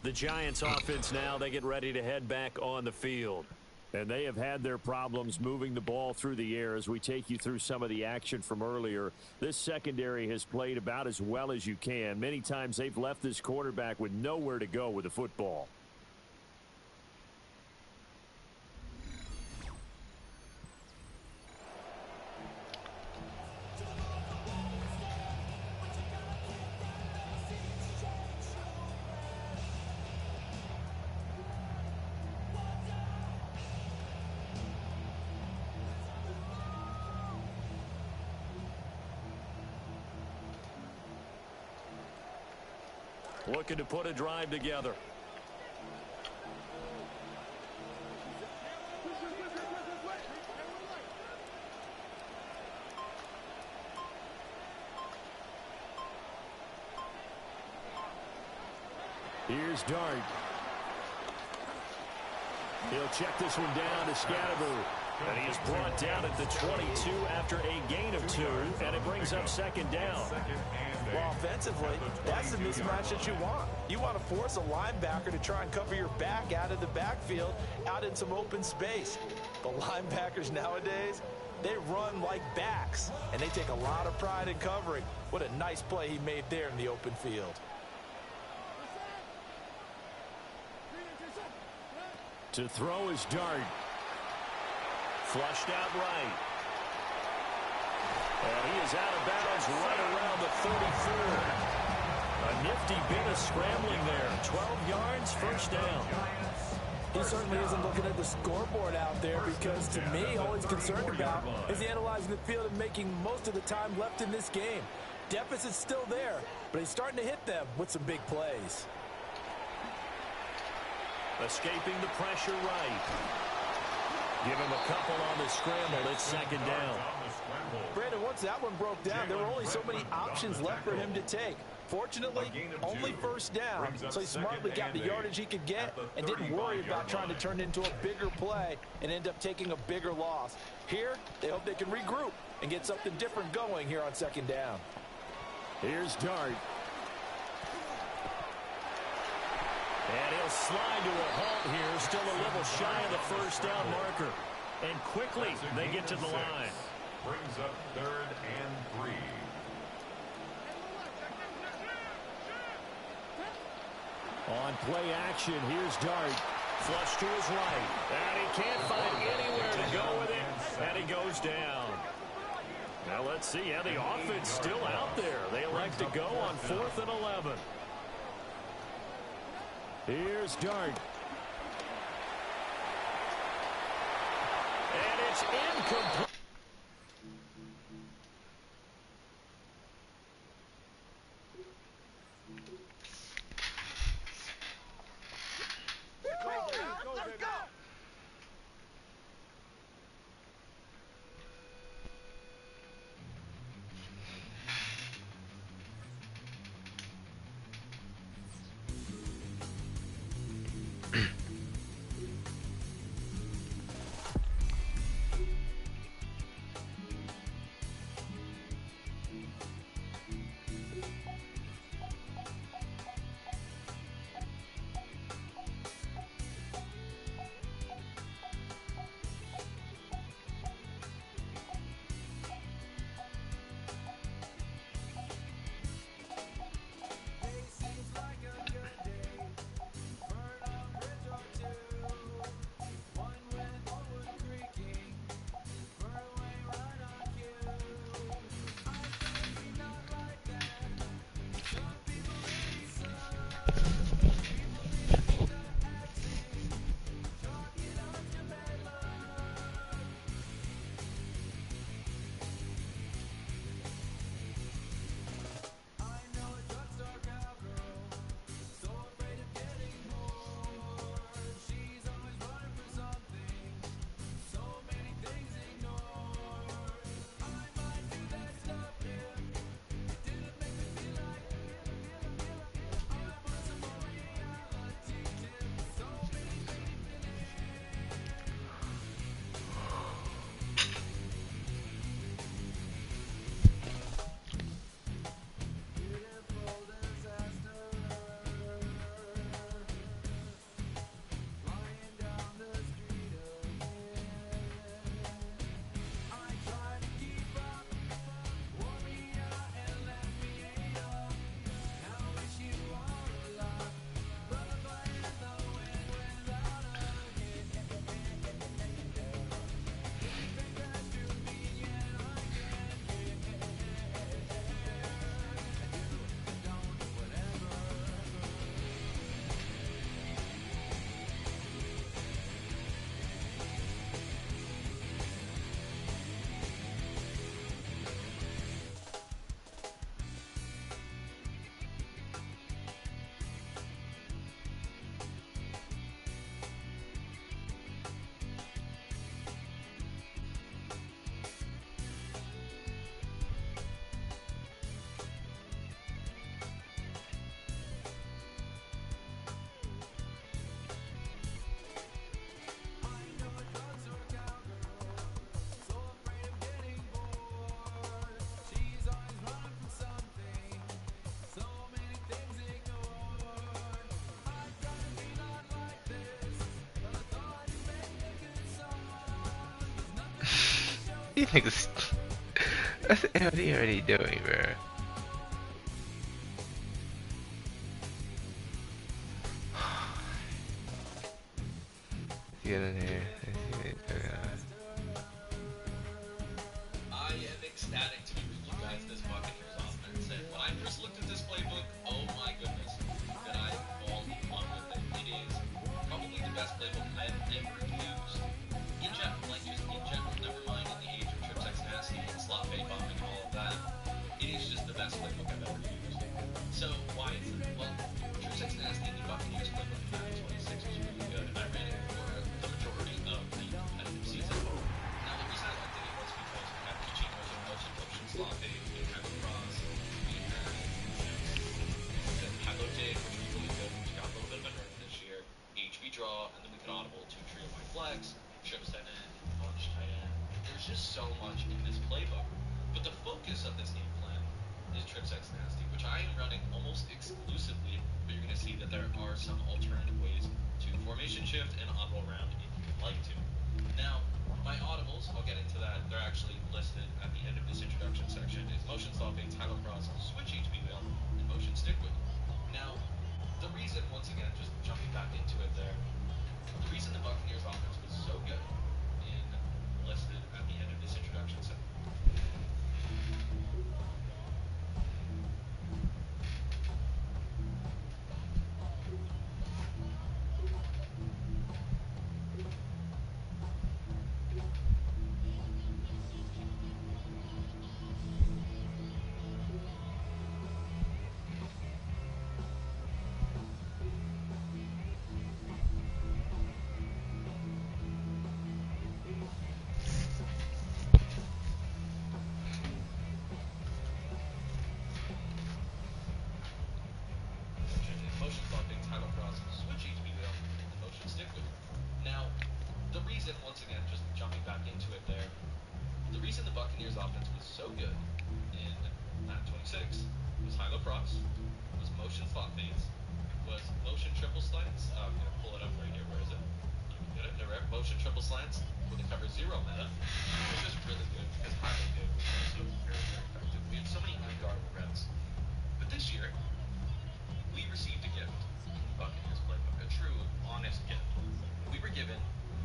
The Giants offense now, they get ready to head back on the field. And they have had their problems moving the ball through the air as we take you through some of the action from earlier. This secondary has played about as well as you can. Many times they've left this quarterback with nowhere to go with the football. Looking to put a drive together. Here's Dart. He'll check this one down to Scatterbo. And he is brought down at the 22 after a gain of 2, and it brings up second down. Well, offensively, that's the mismatch that you want. You want to force a linebacker to try and cover your back out of the backfield, out in some open space. The linebackers nowadays, they run like backs, and they take a lot of pride in covering. What a nice play he made there in the open field. To throw is Dart. Flushed out right. And he is out of bounds right around the 34. A nifty bit of scrambling there. 12 yards, first down. He certainly isn't looking at the scoreboard out there because, to me, all he's concerned about is analyzing the field and making most of the time left in this game. Deficit's still there, but he's starting to hit them with some big plays. Escaping the pressure right. Give him a couple on the scramble. It's second down. Brandon, once that one broke down, there were only so many options left for him to take. Fortunately, only first down, so he smartly got the yardage he could get and didn't worry about trying to turn it into a bigger play and end up taking a bigger loss. Here, they hope they can regroup and get something different going here on second down. Here's Dart. And he'll slide to a halt here, still a little shy of the first down marker. And quickly, they get to the line. Brings up 3rd and 3. On play action, here's Dart. Flush to his right. And he can't find anywhere to go with it. And he goes down. Now let's see. Yeah, the offense still out there. They elect to go on 4th and 11. Here's Dart. And it's incomplete. These niggas. What the hell are they already doing, bro? Get in here. I am ecstatic to be with you guys this Buccaneers offense. And when I first looked at this playbook, oh my goodness, did I fall in love with it. It is probably the best playbook I've ever used. In general, like just in general, never mind in the age of trip sex nasty and slot fade bombing and all of that. It is just the best playbook I've ever used. So why is it? Well, trip sex nasty and the Buccaneers playbook in Madden 26 was really good, and I ran it for the majority of the competitive season. Now the reason I liked it was because we had Pacino's and motion slot fade, we had cross, we had High-Low Dig, which was really good, which got a little bit of a nerf this year, HB draw, and then we could audible to trio by flex, trips tight end, bunch tight end. There's just so much in this playbook. But the focus of this game plan is trip sex nasty, which I am running almost exclusively, but you're going to see that there are some alternative ways to formation shift and audible around if you'd like to. Now, my audibles, I'll get into that, they're actually listed at the end of this introduction section, is motion stop fade, title cross, switch HB wheel, and motion stick wheel. Now, the reason, once again, just jumping back into it there, the reason the Buccaneers offense was so good in listed at the end of this introduction section. Motion stopping, title cross, switch HB wheel, and motion stick wheel. Now, the reason, once again, just jumping back into it there, the reason the Buccaneers offense was so good in Madden 26 was high-low cross, was motion slot fades, was motion triple slants. I'm going to pull it up right here. Where is it? Get it? There, motion triple slants with a cover 0 meta, which is really good because high-low dig was also very, very effective. We had so many unguardable reps. But this year, we received a gift in the Buccaneers playbook, a true, honest gift. We were given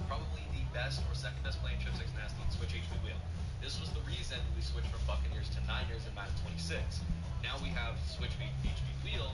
probably the best or second best play in trip sex nasty and switch HB wheel. This was the reason we switched from Buccaneers to Niners in Madden 26. Now we have switch HB wheel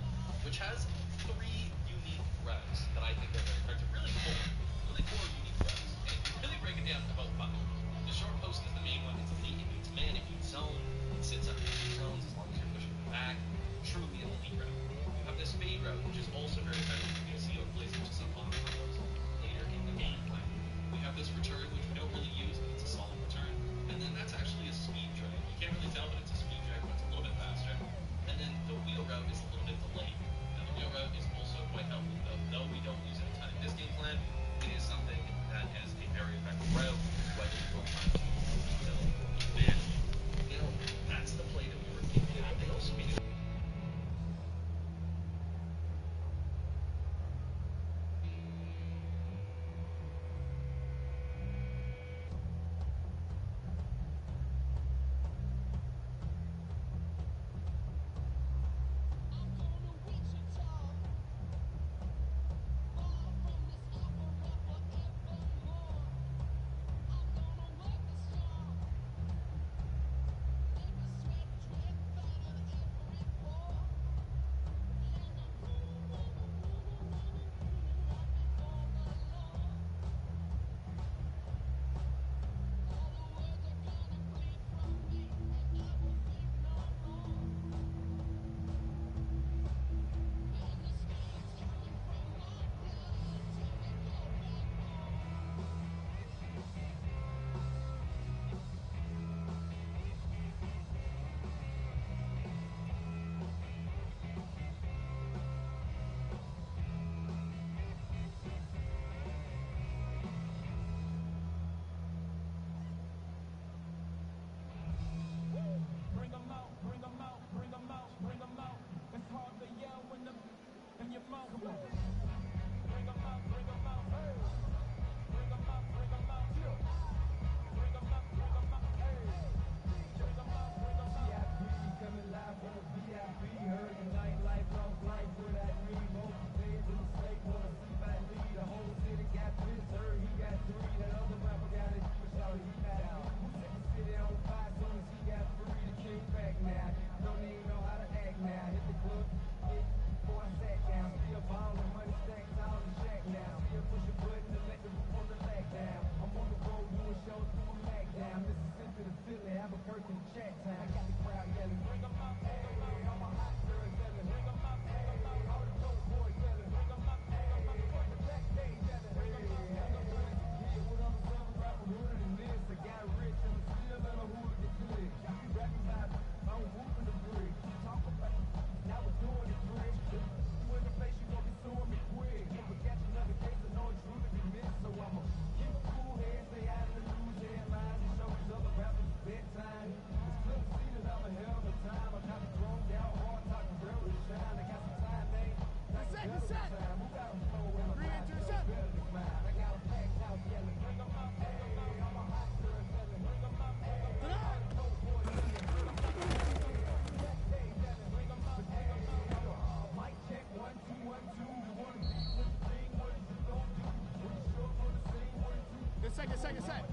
Second set.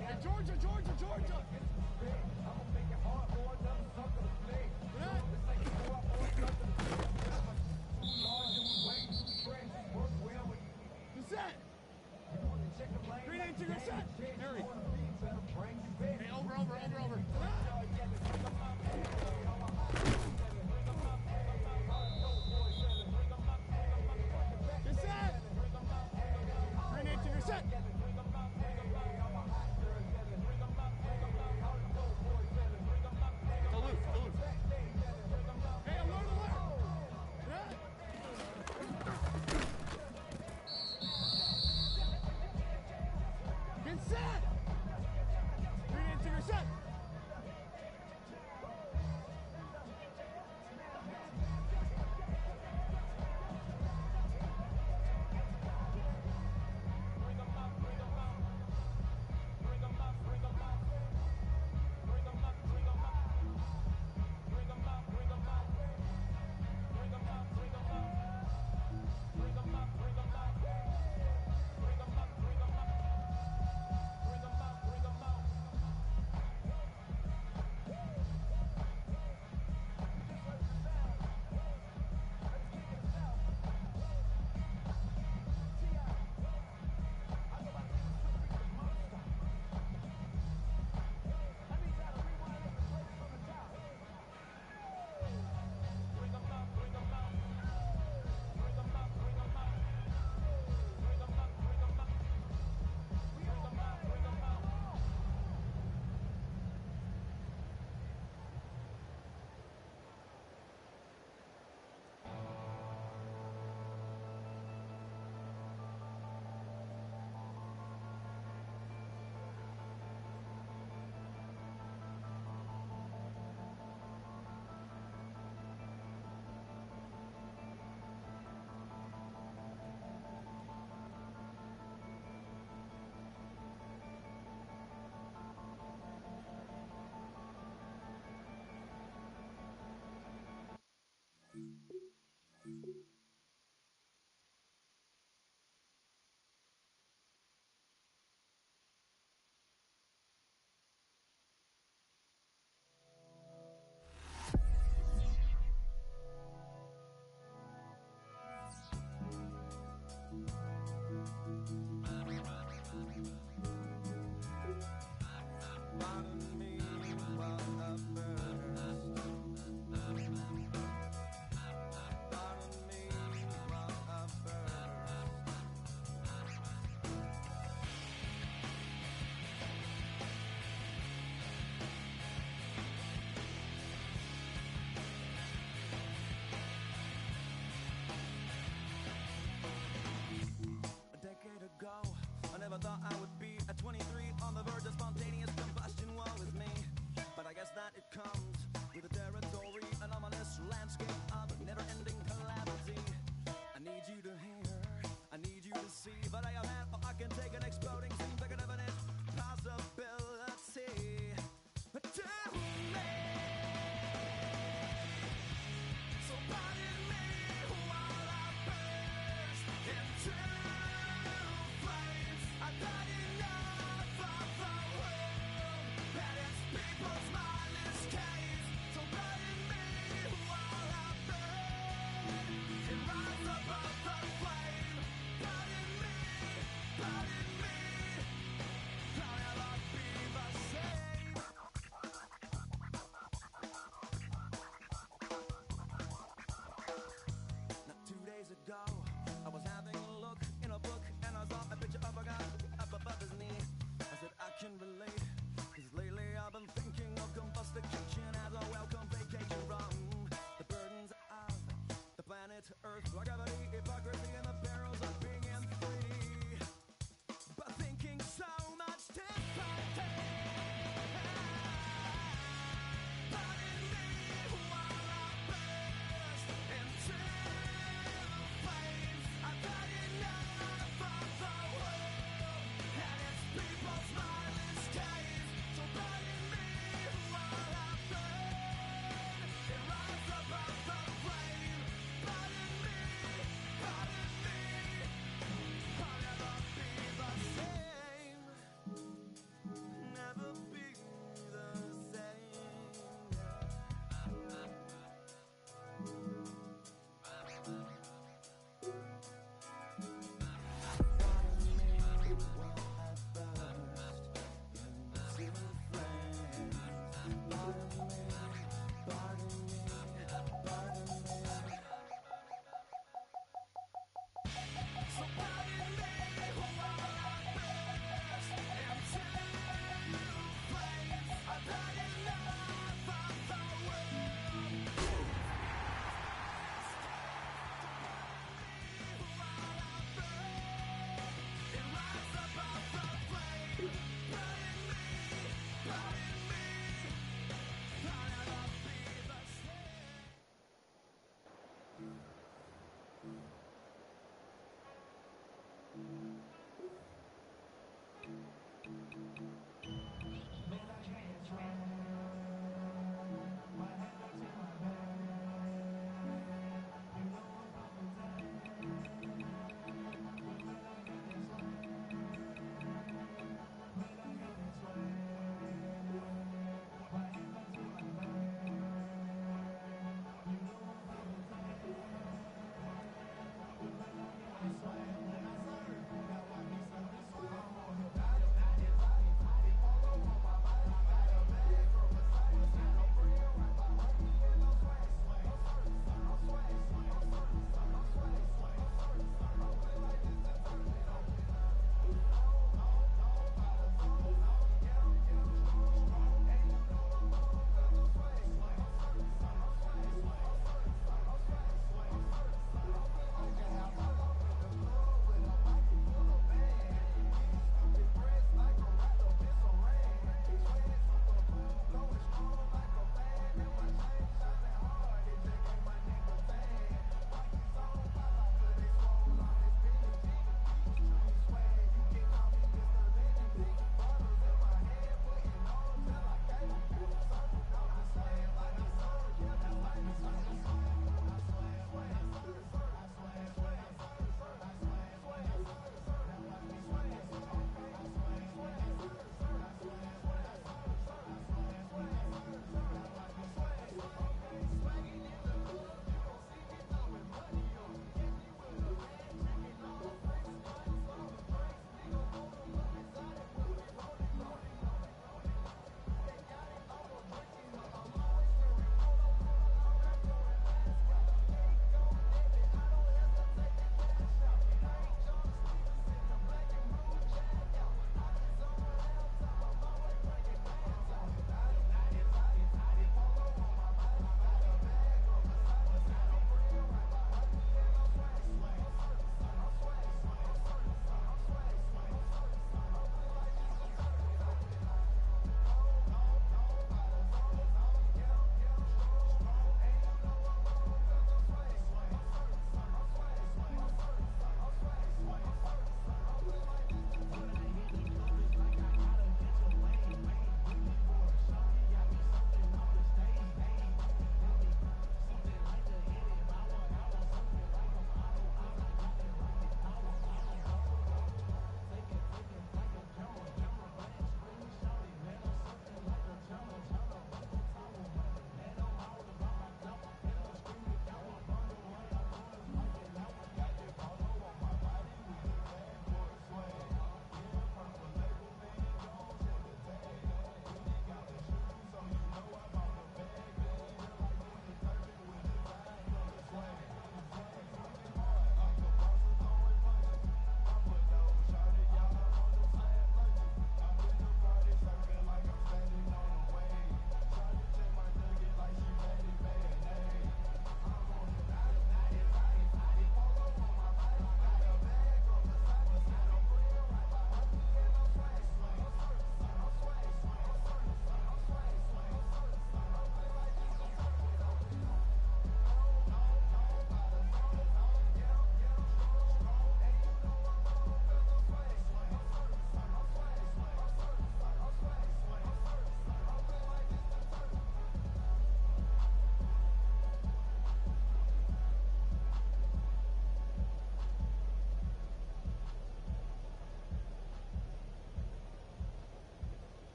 Hey, Georgia. Good set. 3-8 to good set. Mary. Hey, over. Good set.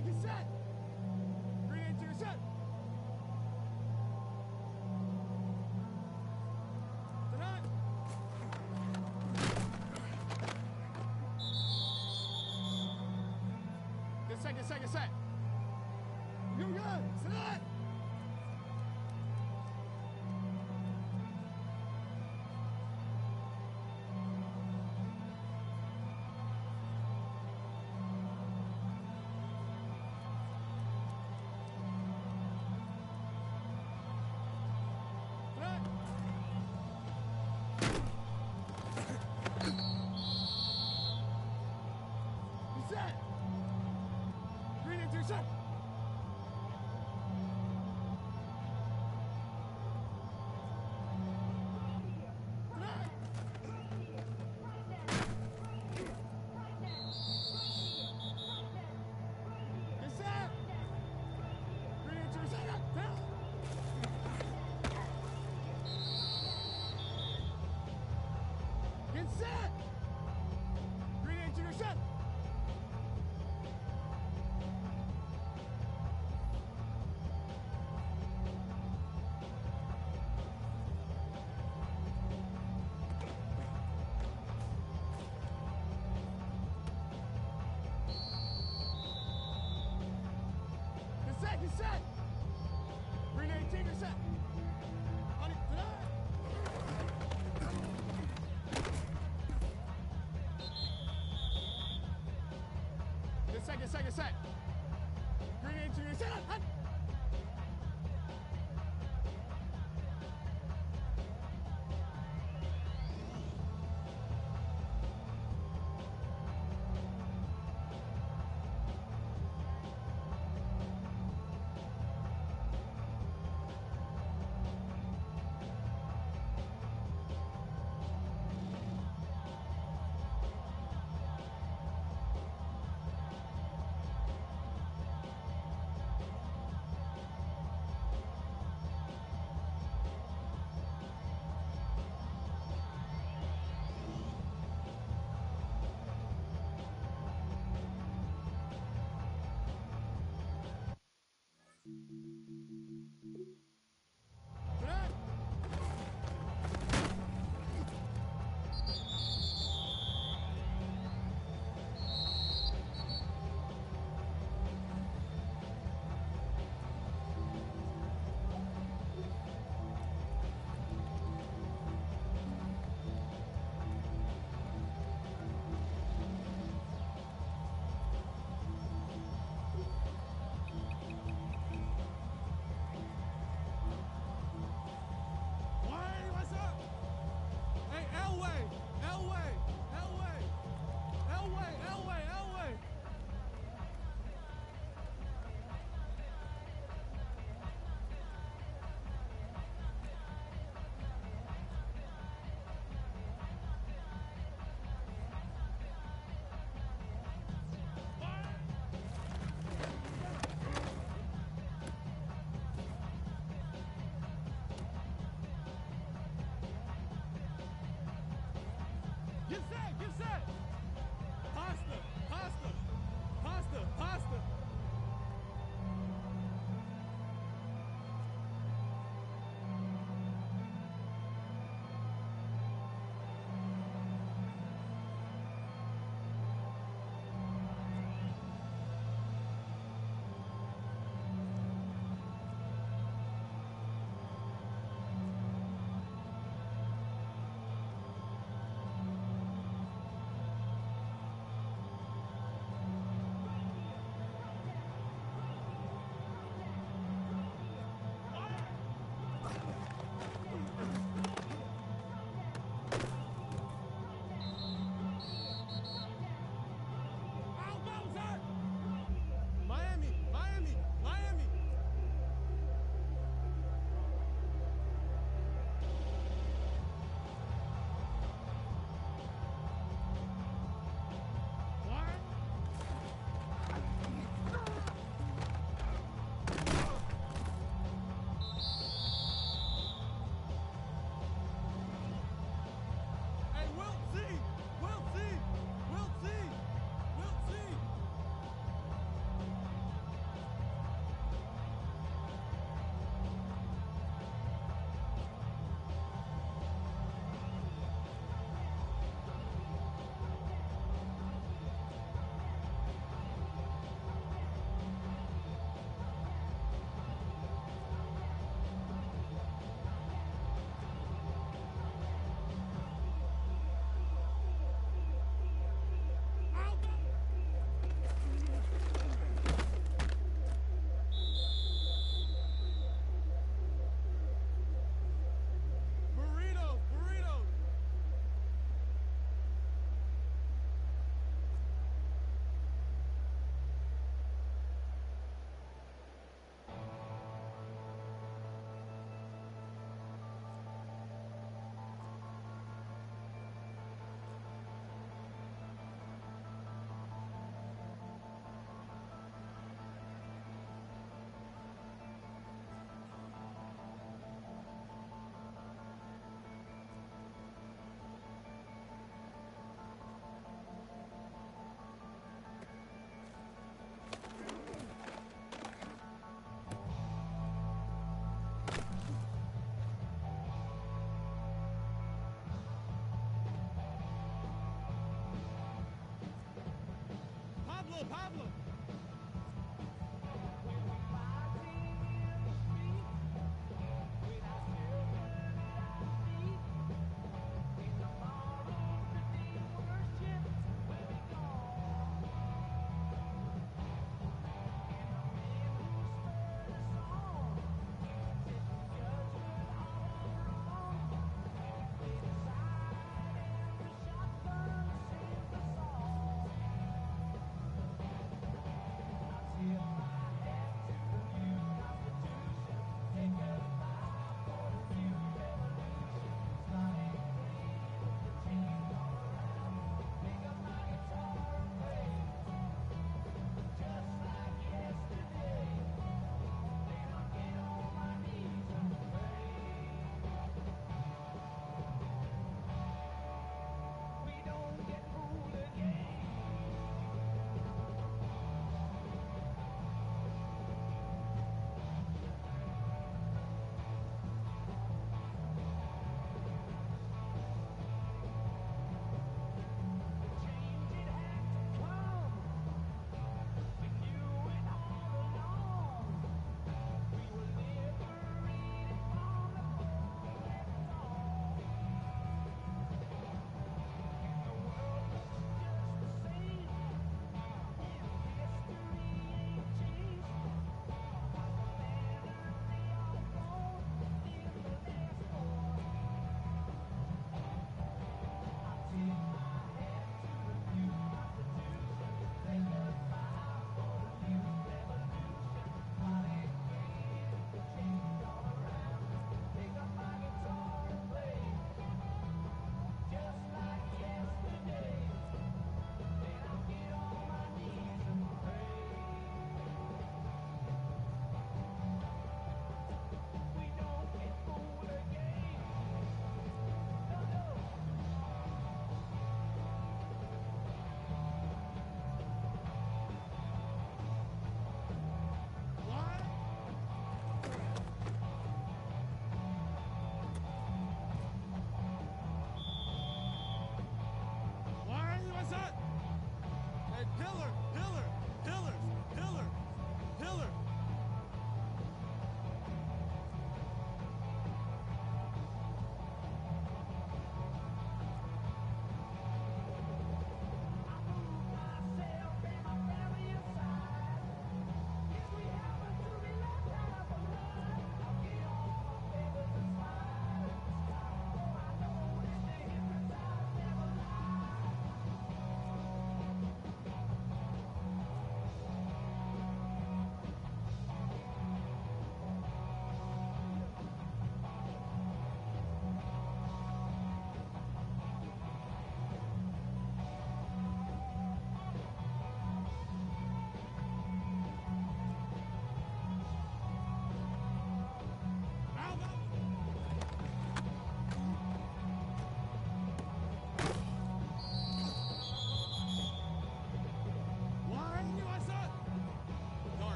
second set. Bring it to your set. Tonight. Second set. You're good. Tonight. Set. Green into set. Get set. Green into set. Get set. Green into set. Get set. Green 18, you're set. On it, tonight. Get set. Green 18, you're set. Hot.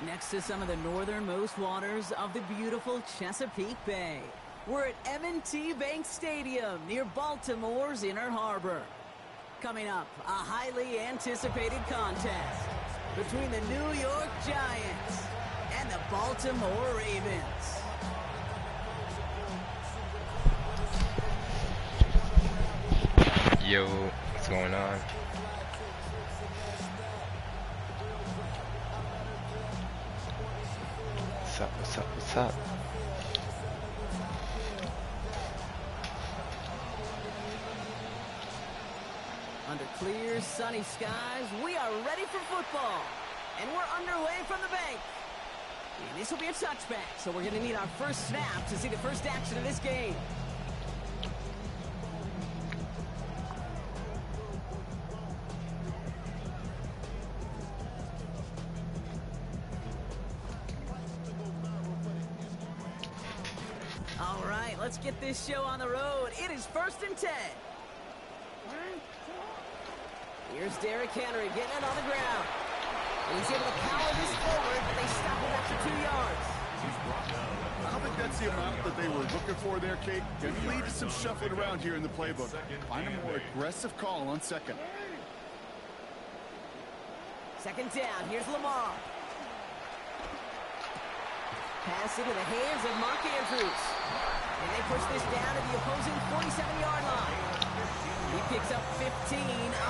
Next to some of the northernmost waters of the beautiful Chesapeake Bay. We're at M&T Bank Stadium near Baltimore's Inner Harbor. Coming up, a highly anticipated contest between the New York Giants and the Baltimore Ravens. Yo, what's going on? What's up? Under clear, sunny skies, we are ready for football. And we're underway from the bank. And this will be a touchback, so we're going to need our first snap to see the first action of this game. All right, let's get this show on the road. It is 1st and 10. Here's Derrick Henry getting it on the ground. And he's able to power this forward, but they stop him after 2 yards. I don't think that's the amount that they were looking for there, Kate. Can lead to some shuffling around here in the playbook. Find a more aggressive call on second. 2nd down. Here's Lamar. Pass into the hands of Mark Andrews. And they push this down to the opposing 47-yard line. He picks up 15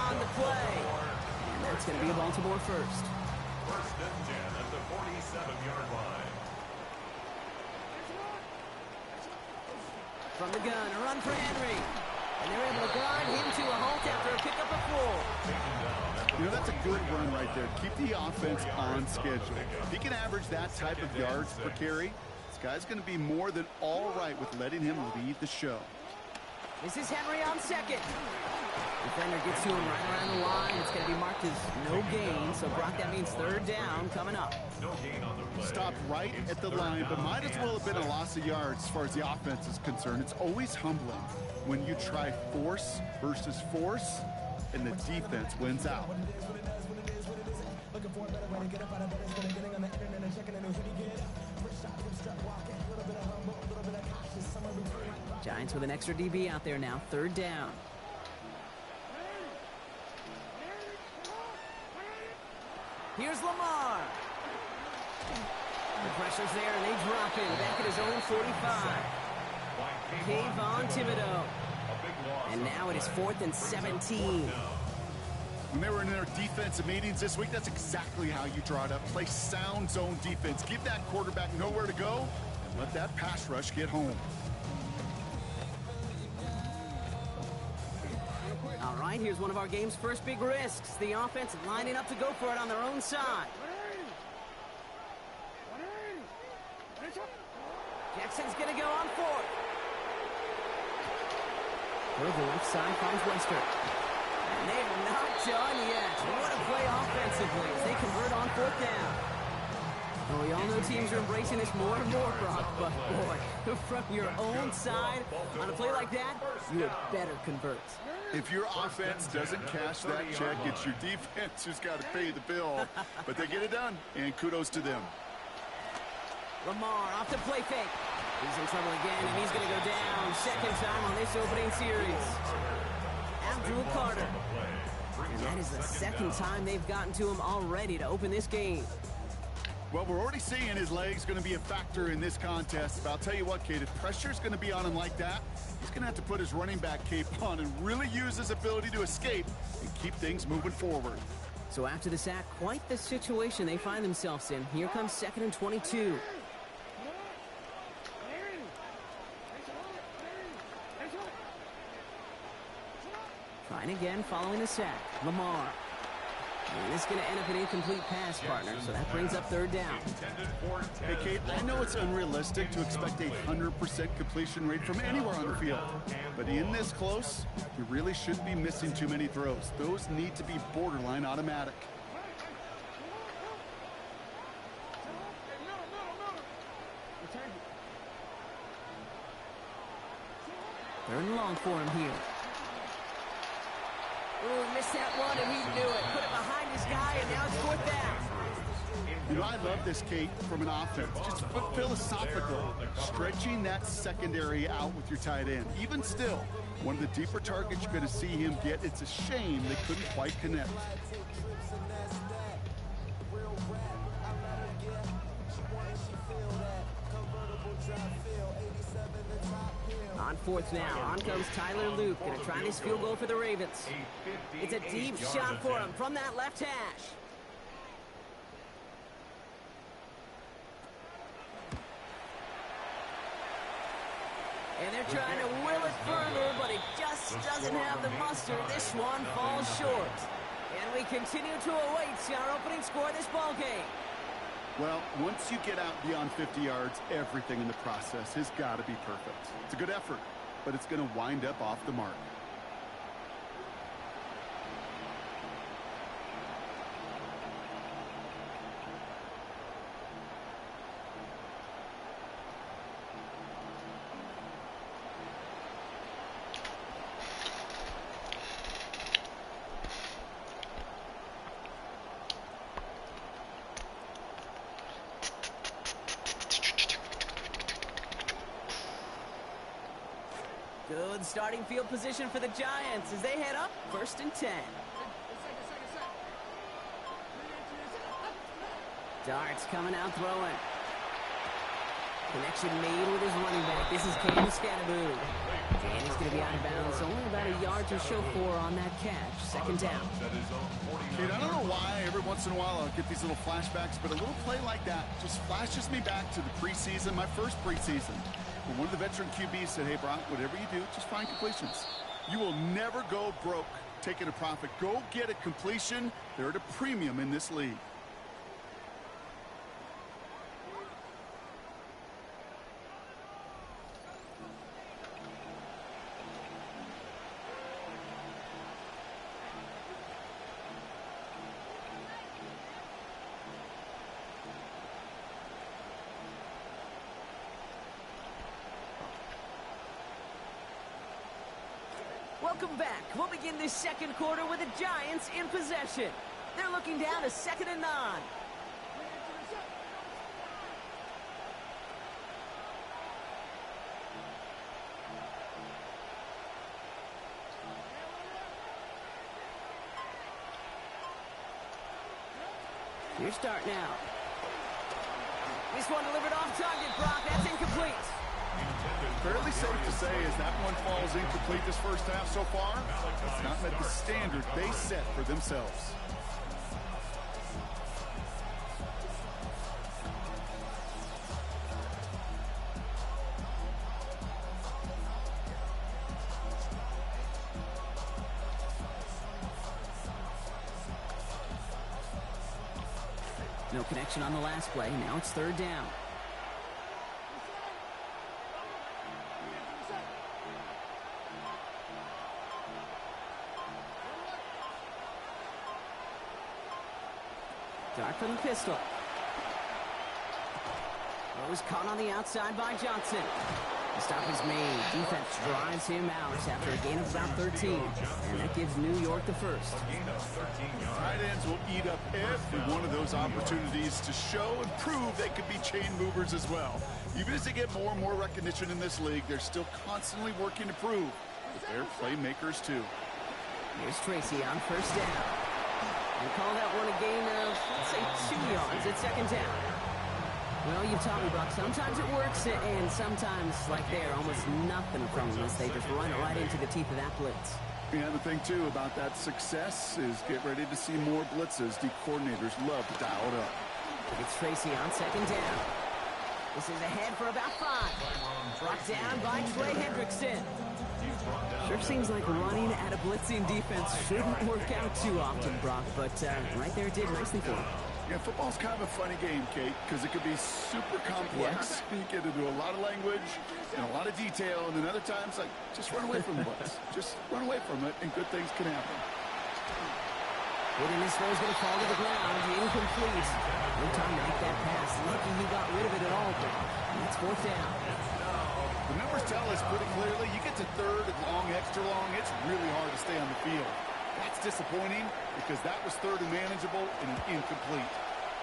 on the play. And that's going to be a Baltimore first. 1st and 10 at the 47-yard line. From the gun, a run for Henry. And they're able to grind him to a halt after a pickup of 4. You know, that's a good run right there. Keep the offense on schedule. If he can average that type of yards per carry, this guy's going to be more than all right with letting him lead the show. This is Henry on second. Defender gets to him right around the line. It's going to be marked as no gain. So, Brock, that means 3rd down coming up. No gain on the play. Stopped right at the line, but might as well have been a loss of yards as far as the offense is concerned. It's always humbling when you try force versus force, and the defense wins out. Giants with an extra DB out there now. 3rd down. Here's Lamar. The pressure's there, and they drop him back at his own 45. Kayvon Thibodeau. And now it is 4th and 17. When they were in their defensive meetings this week, that's exactly how you draw it up. Play sound zone defense. Give that quarterback nowhere to go, and let that pass rush get home. All right, here's one of our game's first big risks. The offense lining up to go for it on their own side. Jackson's going to go on 4th. The left side finds Wester. And they're not done yet. What a play offensively as they convert on 4th down. Well, we all know teams are embracing this more and more, Brock, but boy, from your own side, on a play like that, you had better convert. If your offense doesn't cash that check, it's your defense who's got to pay the bill. But they get it done, and kudos to them. Lamar off the play fake. He's in trouble again, and he's going to go down 2nd time on this opening series. Abdul Carter. And that is the 2nd time they've gotten to him already to open this game. Well, we're already seeing his legs going to be a factor in this contest. But I'll tell you what, Kate, if pressure's going to be on him like that, he's going to have to put his running back cape on and really use his ability to escape and keep things moving forward. So after the sack, quite the situation they find themselves in. Here comes 2nd and 22. Trying again following the sack. Lamar. And this is going to end up an incomplete pass, partner, so that brings up 3rd down. Hey, Kate, I know it's unrealistic to expect a 100% completion rate from anywhere on the field, but in this close, you really shouldn't be missing too many throws. Those need to be borderline automatic. Third and long for him here. Ooh, missed that one, and he knew it. Put it behind his guy, and now it's 4th down. You know, I love this, Kate, from an offense. Just philosophical. Stretching that secondary out with your tight end. Even still, one of the deeper targets you're going to see him get. It's a shame they couldn't quite connect. On 4th now, on comes Tyler Luke, going to try this field goal for the Ravens. It's a deep shot for him from that left hash. And they're trying to will it further, but it just doesn't have the muster. This one falls short. And we continue to await our opening score of this ball game. Well, once you get out beyond 50 yards, everything in the process has got to be perfect. It's a good effort, but it's going to wind up off the mark. Good starting field position for the Giants as they head up 1st and 10. Darts coming out throwing. Connection made with his running back. This is Cam Scattaboo. And he's going to be out of bounds. Only about a yard to show for on that catch. 2nd down. Kate, I don't know why every once in a while I'll get these little flashbacks, but a little play like that just flashes me back to the preseason, my first preseason. When one of the veteran QBs said, hey, Brock, whatever you do, just find completions. You will never go broke taking a profit. Go get a completion. They're at a premium in this league. Welcome back. We'll begin this 2nd quarter with the Giants in possession. They're looking down to 2nd and 9. Your start now. This one delivered off target, Brock. That's incomplete. Fairly safe to say as that one falls incomplete this first half so far, it's not met the standard they set for themselves. No connection on the last play. Now it's 3rd down. Dart from the pistol. Was caught on the outside by Johnson. The stop is made. Defense drives him out after a gain of about 13. And that gives New York the first. Tight ends will eat up every one of those opportunities to show and prove they could be chain movers as well. Even as they get more and more recognition in this league, they're still constantly working to prove that they're playmakers too. Here's Tracy on 1st down. We call that one a gain of, let's say, 2 yards at 2nd down. Well, you've taught me, Brock, sometimes it works, and sometimes, like there, almost nothing from them as they just run it right into the teeth of that blitz. Yeah, the thing, too, about that success is get ready to see more blitzes. The coordinators love to dial it up. It's Tracy on 2nd down. This is ahead for about 5. Brought down by Trey Hendrickson. Sure seems like running at a blitzing defense shouldn't work out too often, Brock, but right there it did nicely for him. Yeah, football's kind of a funny game, Kate, because it could be super complex. Yeah. You get into a lot of language and a lot of detail, and then other times, like, just run away from the blitz. Just run away from it, and good things can happen. Hitting this throw is going to fall to the ground. Incomplete. No time to make that pass. Lucky he got rid of it at all, Brock. That's 4th down. The numbers tell us pretty clearly, you get to 3rd and long, extra long, it's really hard to stay on the field. That's disappointing because that was third and manageable and an incomplete.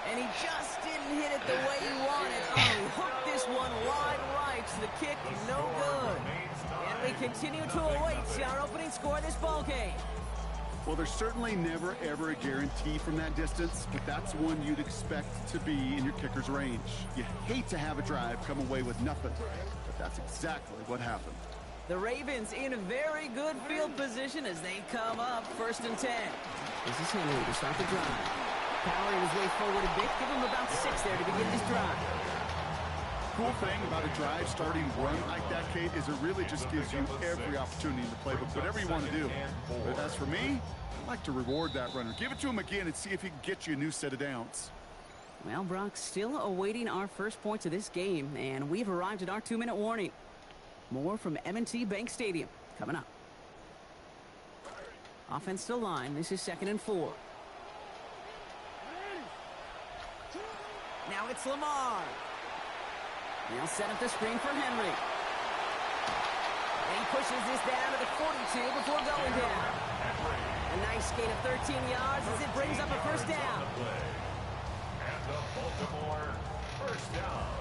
And he just didn't hit it the way he wanted. Oh, he hooked this one wide right. So the kick, no good. And we continue to await our opening score of this ball game. Well, there's certainly never, ever a guarantee from that distance, but that's one you'd expect to be in your kicker's range. You hate to have a drive come away with nothing, but that's exactly what happened. The Ravens in very good field position as they come up 1st and 10. This is Henry to start the drive. Powering his way forward a bit. Give him about 6 there to begin this drive. Cool thing about a drive starting run like that, Kate, is it really just gives you every opportunity in the playbook, whatever you want to do. But as for me, I'd like to reward that runner. Give it to him again and see if he can get you a new set of downs. Well, Brock, still awaiting our first points of this game, and we've arrived at our 2-minute warning. More from M&T Bank Stadium coming up. Offense to line. This is 2nd and 4. Now it's Lamar. He'll set up the screen for Henry. And he pushes this down to the 42 before going down. A nice gain of 13 yards as it brings up a first down. And the Baltimore first down.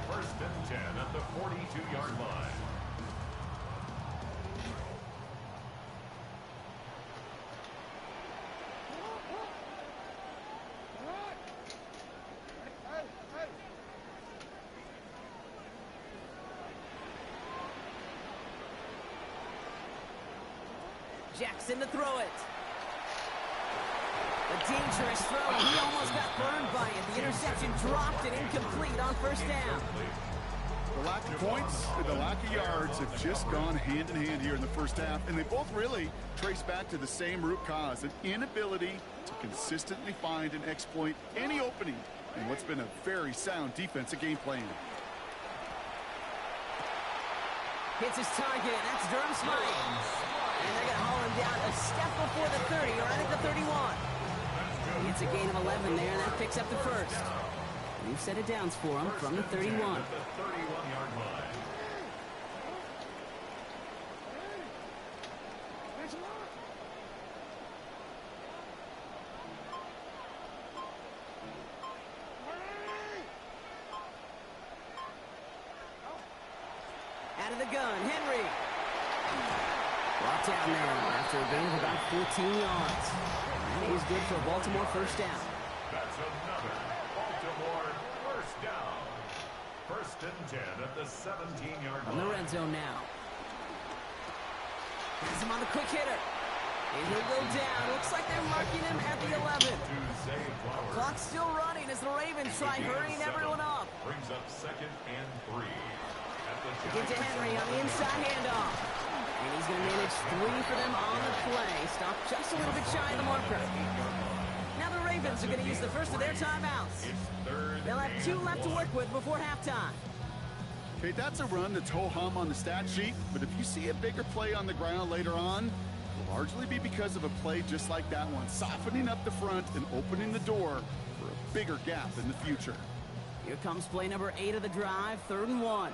1st and 10 at the 42-yard line. Jackson to throw it. A dangerous throw. He almost got burned by it. The interception dropped and incomplete on 1st down. The lack of points and the lack of yards have just gone hand in hand here in the first half, and they both really trace back to the same root cause, an inability to consistently find and exploit any opening in what's been a very sound defensive game plan. Hits his target. That's Durham Smythe. And they're going to haul him down a step before the 30, or I think the 31. It's a gain of 11 there, and that picks up the first. We've set it downs for him from the 31. The 31-yard line. Out of the gun, Henry. Brought down there after a gain of about 14 yards. That is good for a Baltimore first down. That's another Baltimore first down. 1st and 10 at the 17-yard line. On the red zone now. Has him on the quick hitter. And he'll go down. Looks like they're marking him at the 11. Clock's still running as the Ravens try hurrying everyone up. Brings up 2nd and 3. Get to Henry on the inside handoff. And he's going to manage 3 for them on the play. Stop just a little bit shy of the marker. Now the Ravens are going to use the first of their timeouts. They'll have 2 left to work with before halftime. Okay, that's a run that's ho-hum on the stat sheet, but if you see a bigger play on the ground later on, it'll largely be because of a play just like that one, softening up the front and opening the door for a bigger gap in the future. Here comes play number 8 of the drive, 3rd and 1.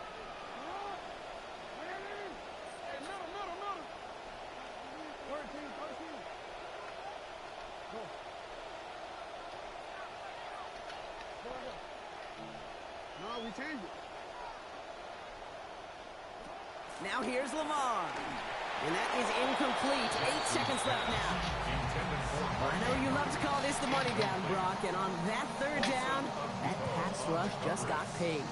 Now here's Lamar. And that is incomplete. 8 seconds left now. I know you love to call this the money down, Brock. And on that 3rd down, that pass rush just got paid.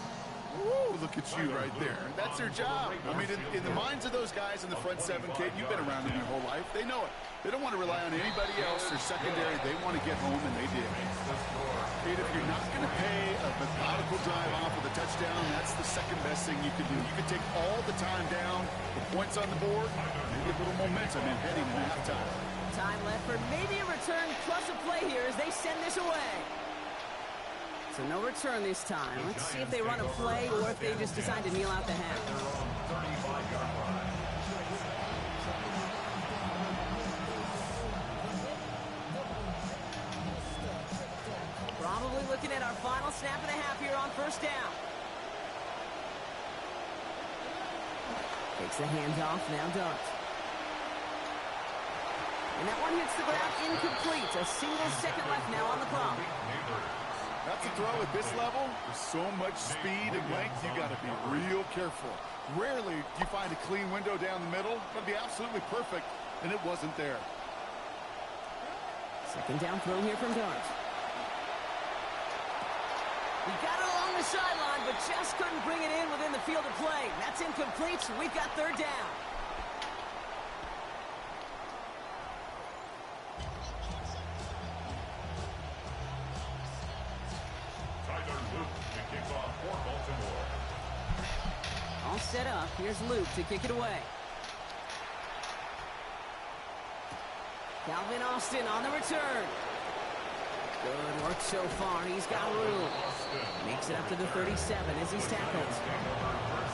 Woo, look at you right there. That's their job. I mean, in the minds of those guys in the front 7, Kate, you've been around them your whole life. They know it. They don't want to rely on anybody else or secondary. They want to get home, and they did. Kate, if you're not going to pay a methodical drive off with a touchdown, that's the second best thing you can do. You can take all the time down, the points on the board, maybe a little momentum in heading into halftime. Time left for maybe a return plus a play here as they send this away. So no return this time. Let's see if they run a play or if they just decide to kneel out the half. Probably looking at our final snap and a half here on 1st down. Takes the hands off, now Dart. And that one hits the ground incomplete. A single second left now on the clock. That's a throw at this level. With so much speed and length, you got to be real careful. Rarely do you find a clean window down the middle. That'd be absolutely perfect, and it wasn't there. Second down throw here from Dart. He got it along the sideline, but just couldn't bring it in within the field of play. That's incomplete, so we've got third down. All set up. Here's Luke to kick it away. Calvin Austin on the return. Good work so far. He's got room. Makes it up to the 37 as he's tackled.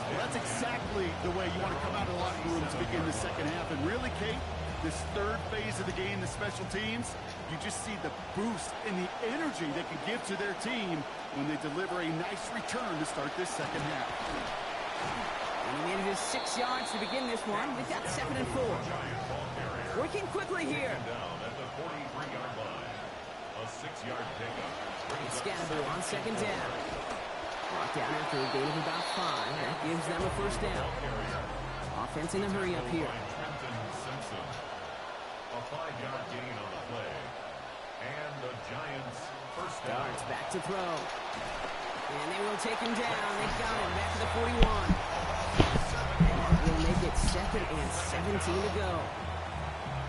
Well, that's exactly the way you want to come out of the locker room to begin the second half. And really, Kate, this third phase of the game, the special teams, you just see the boost and the energy they can give to their team when they deliver a nice return to start this second half. And he made it 6 yards to begin this one. We've got 2nd and 4. Working quickly here. It's Scannable on second down. Brought down after a gain of about 5. That gives them a first down. Offense in a hurry up here. A 5-yard gain on the play. And the Giants first down. Darts back to throw. And they will take him down. They got him back to the 41. And that will make it 2nd and 17 to go.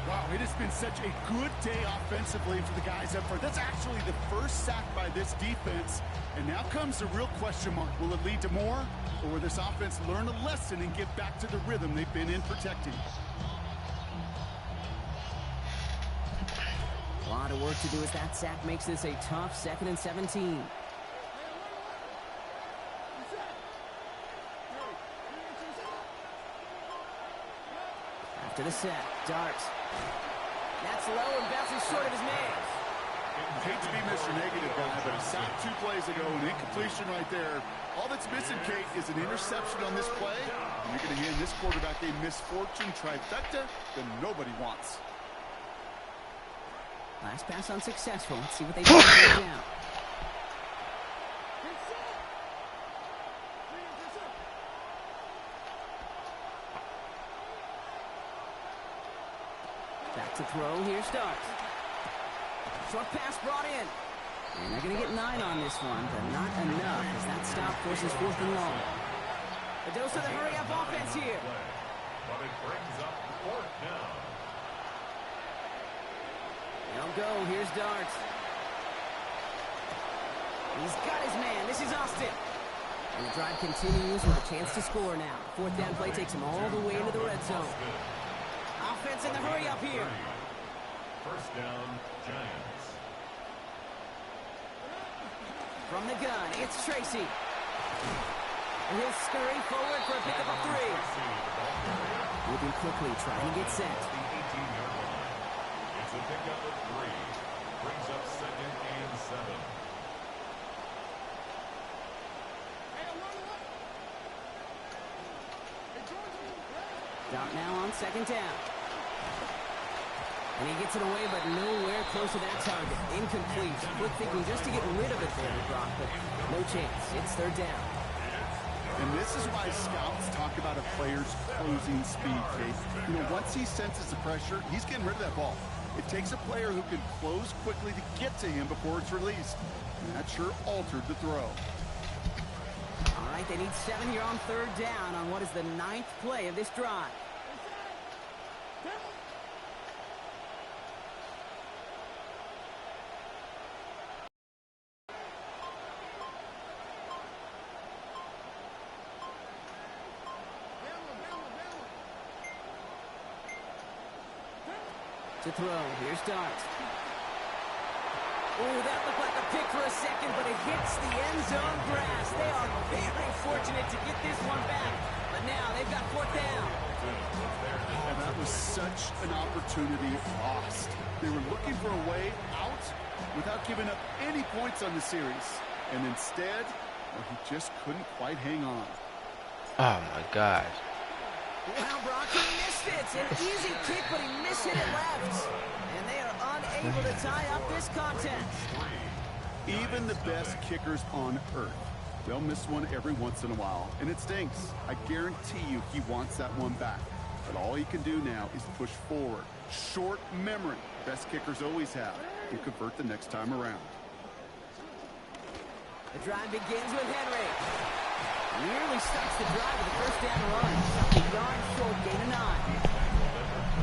Wow, it has been such a good day offensively for the guys up front. That's actually the first sack by this defense. And now comes the real question mark. Will it lead to more? Or will this offense learn a lesson and get back to the rhythm they've been in protecting? A lot of work to do as that sack makes this a tough 2nd and 17. After the set, Dart. That's low and bounces short of his man. I hate to be Mr. Negative guy, but a sack 2 plays ago, an incompletion right there. All that's missing, Kate, is an interception on this play. And you're going to hand this quarterback a misfortune trifecta that nobody wants. Last pass unsuccessful. Let's see what they do down. Back to throw. Here starts. Short pass brought in. And they're going to get 9 on this one, but not enough as that stop forces 4th and long. A dose of the hurry-up offense here. But it brings up 4th down. They'll go. Here's Dart. He's got his man. This is Austin. And the drive continues with a chance to score now. 4th down play takes him all the way into the red zone. Offense in the hurry up here. First down, Giants. From the gun, it's Tracy. And he'll scurry forward for a pickup of 3. Moving quickly, trying to get set. The 18-yard line. It's a pickup of 3. Brings up 2nd and 7. Dart now on 2nd down. And he gets it away, but nowhere close to that target. Incomplete. Quick thinking just to get rid of it there, Brock, but no chance. It's 3rd down. And this is why scouts talk about a player's closing speed, Kate. You know, once he senses the pressure, he's getting rid of that ball. It takes a player who can close quickly to get to him before it's released. And that sure altered the throw. All right, they need 7 here on 3rd down on what is the 9th play of this drive. To throw, here's Dart. Oh, that looked like a pick for a second, but it hits the end zone grass. They are very fortunate to get this one back, but now they've got 4th down. And that was such an opportunity lost. They were looking for a way out without giving up any points on the series. And instead, well, he just couldn't quite hang on. Oh, my God. Well, Brock, he missed fits. An easy kick, but he mishit it left. And they are unable to tie up this contest. Even the best kickers on earth, they'll miss one every once in a while, and it stinks. I guarantee you he wants that one back. But all he can do now is push forward. Short memory. Best kickers always have. And convert the next time around. The drive begins with Henry. Nearly starts the drive with a first down run. Something yard short, gain of 9.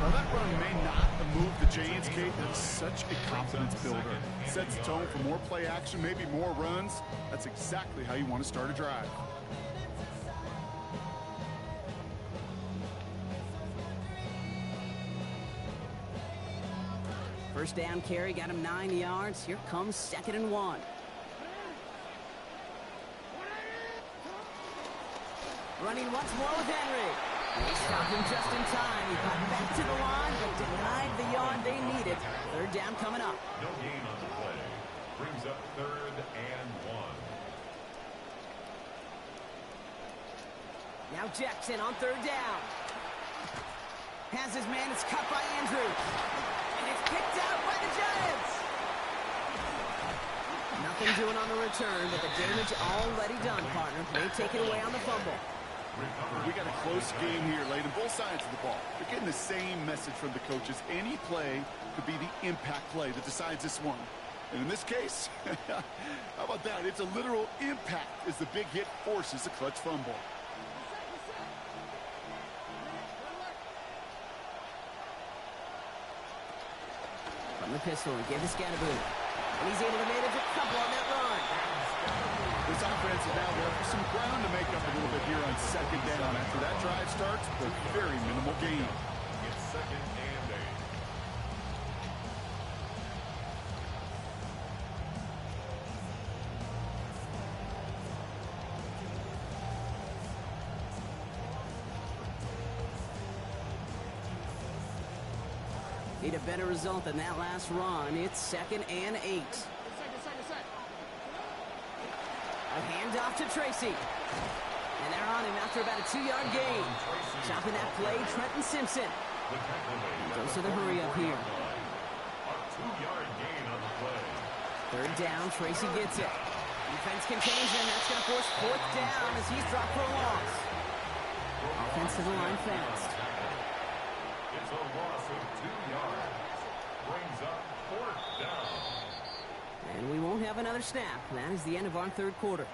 Well, that run may not have moved the chains, Kate. That's such a confidence builder. Sets the tone for more play action, maybe more runs. That's exactly how you want to start a drive. First down carry got him 9 yards. Here comes 2nd and 1. Running once more with Henry. They stopped him just in time. He got back to the line, but denied the yard they needed. Third down coming up. No gain on the play. Brings up 3rd and 1. Now Jackson on 3rd down. Has his man. It's cut by Andrews. And it's picked out by the Giants. Nothing doing on the return, but the damage already done, partner. They take it away on the fumble. We got a close game here, Layden. Both sides of the ball. They're getting the same message from the coaches. Any play could be the impact play that decides this one. And in this case, how about that? It's a literal impact as the big hit forces a clutch fumble. From the pistol, he gave the Scatterboo. And he's able to manage a couple on that run. This offense is now left with some ground to make up a little bit here on 2nd down. After that drive starts, a very minimal gain. It's 2nd and 8. Need a better result than that last run. It's 2nd and 8. A handoff to Tracy. And they're on him after about a 2-yard gain. Chopping that play, Trenton Simpson. Goes to the hurry up here. A 2-yard gain on the play. 3rd down, Tracy gets it. Defense contains him. That's going to force 4th down as he's dropped for a loss. Offense to the line fast. It's a loss of 2 yards. Brings up 4th down. And we won't have another snap. That is the end of our 3rd quarter.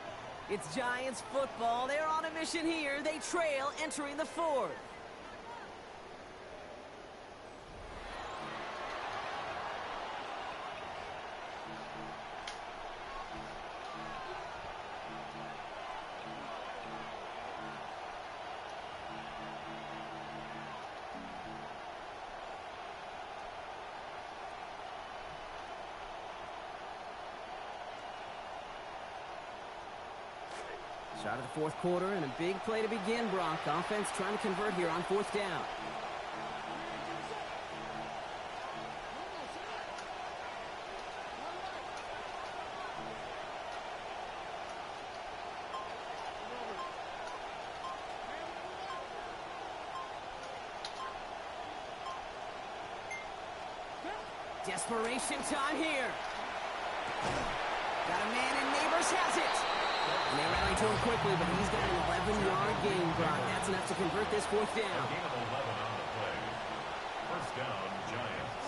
It's Giants football. They're on a mission here. They trail entering the 4th. Start of the 4th quarter and a big play to begin, Brock. Offense trying to convert here on 4th down. Desperation time here. Got a man and Neighbors has it. And they rally to him quickly, but he's got an 11-yard gain, Brock. That's enough to convert this 4th down. A gain of 11 on the play. 1st down, Giants.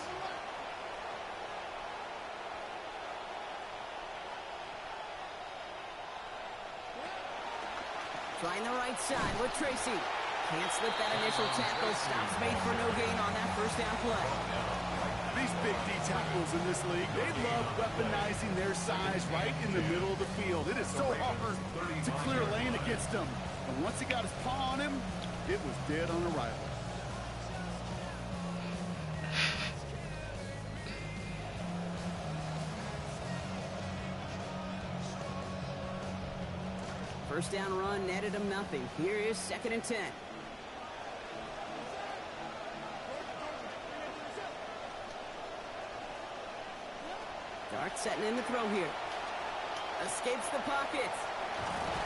Trying the right side with Tracy. Can't slip that initial tackle. Stops made for no gain on that 1st down play. These big D tackles in this league, they love weaponizing their size right in the middle of the field. It is so hard to clear lane against them. And once he got his paw on him, it was dead on arrival. First down run netted him nothing. Here is 2nd and 10. Dart setting in the throw here. Escapes the pocket.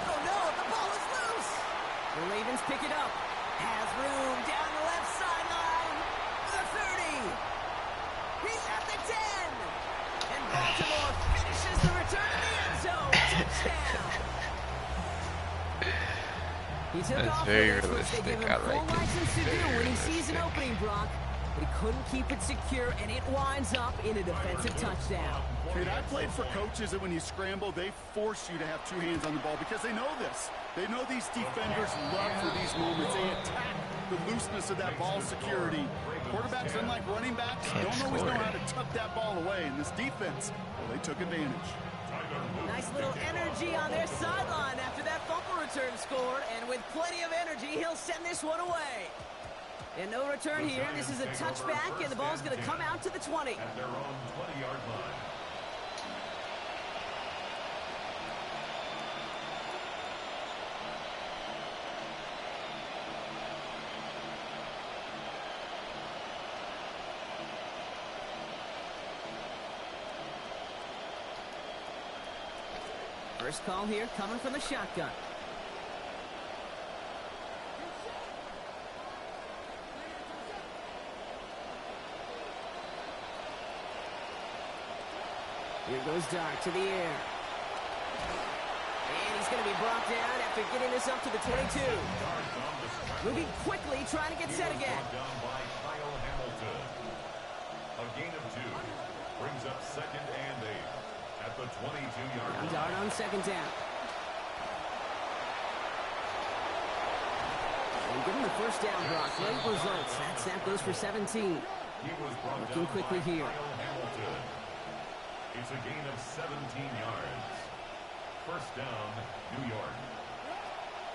Oh no, the ball is loose. The Ravens pick it up. Has room down the left sideline. The 30. He's at the 10. And Baltimore finishes the return to the end zone. Touchdown. He took That's off very with it, which they give realistic. him I full like it. license to do Very when he sees an realistic. opening, Brock. But he couldn't keep it secure, and it winds up in a defensive touchdown. Kid, I played for coaches that when you scramble, they force you to have two hands on the ball because they know this. They know these defenders love for these moments. They attack the looseness of that ball security. Quarterbacks, unlike running backs, don't always know how to tuck that ball away. And this defense, well, they took advantage. Nice little energy on their sideline after that fumble return scored, and with plenty of energy, he'll send this one away. And no return here. This is a touchback, and the ball's going to come out to the 20. At their own 20-yard line. First call here coming from the shotgun. Here goes Dart to the air. And he's going to be brought down after getting this up to the 22. Moving quickly, trying to get set again. Down by Kyle Hamilton. A gain of 2 brings up 2nd and 8 at the 22-yard line. Dart on second down. And give him the first down, Brock. Great results. That snap goes for 17. He was brought Looking down quickly by here. Kyle Hamilton. It's a gain of 17 yards. First down, New York.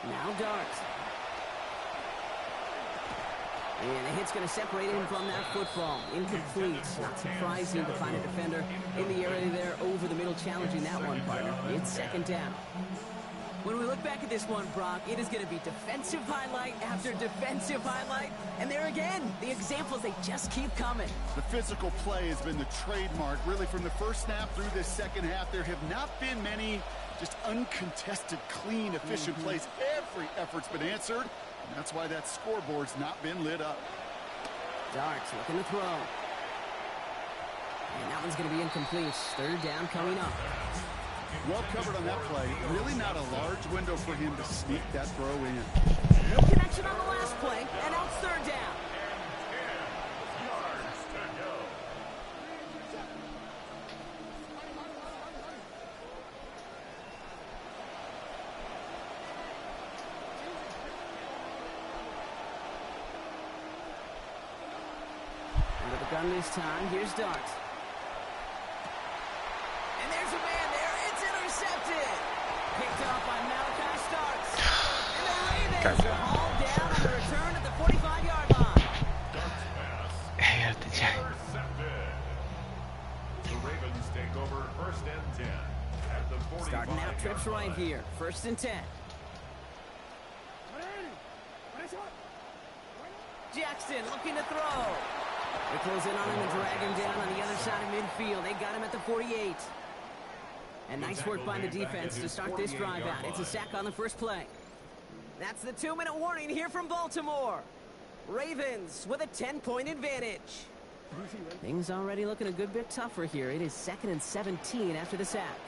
Now Dart. And a hit's going to separate him from that football. Incomplete. Not surprising to find a defender in the area there over the middle challenging that one, partner. It's second down. When we look back at this one, Brock, it is going to be defensive highlight after defensive highlight. And there again, the examples, they just keep coming. The physical play has been the trademark, really, from the first snap through this second half. There have not been many just uncontested, clean, efficient plays. Every effort's been answered, and that's why that scoreboard's not been lit up. Darts looking to throw. And that one's going to be incomplete. Third down coming up. Well covered on that play. Really not a large window for him to sneak that throw in. No connection on the last play, and out third down. Under the gun this time, here's Dart. And there's a man there. It's intercepted. Picked up by Malachi Starks. And the Ravens are hauled down on the return at the 45-yard line. Hey, the Giants. Intercepted. The Ravens take over first and 10 at the 45. Starting out trips right here. First and 10. Jackson looking to throw. They close in on him and drag him down on the other side of midfield. They got him at the 48. And nice work by the defense to start this drive out. It's a sack on the first play. That's the 2-minute warning here from Baltimore. Ravens with a 10-point advantage. Things already looking a good bit tougher here. It is 2nd and 17 after the sack.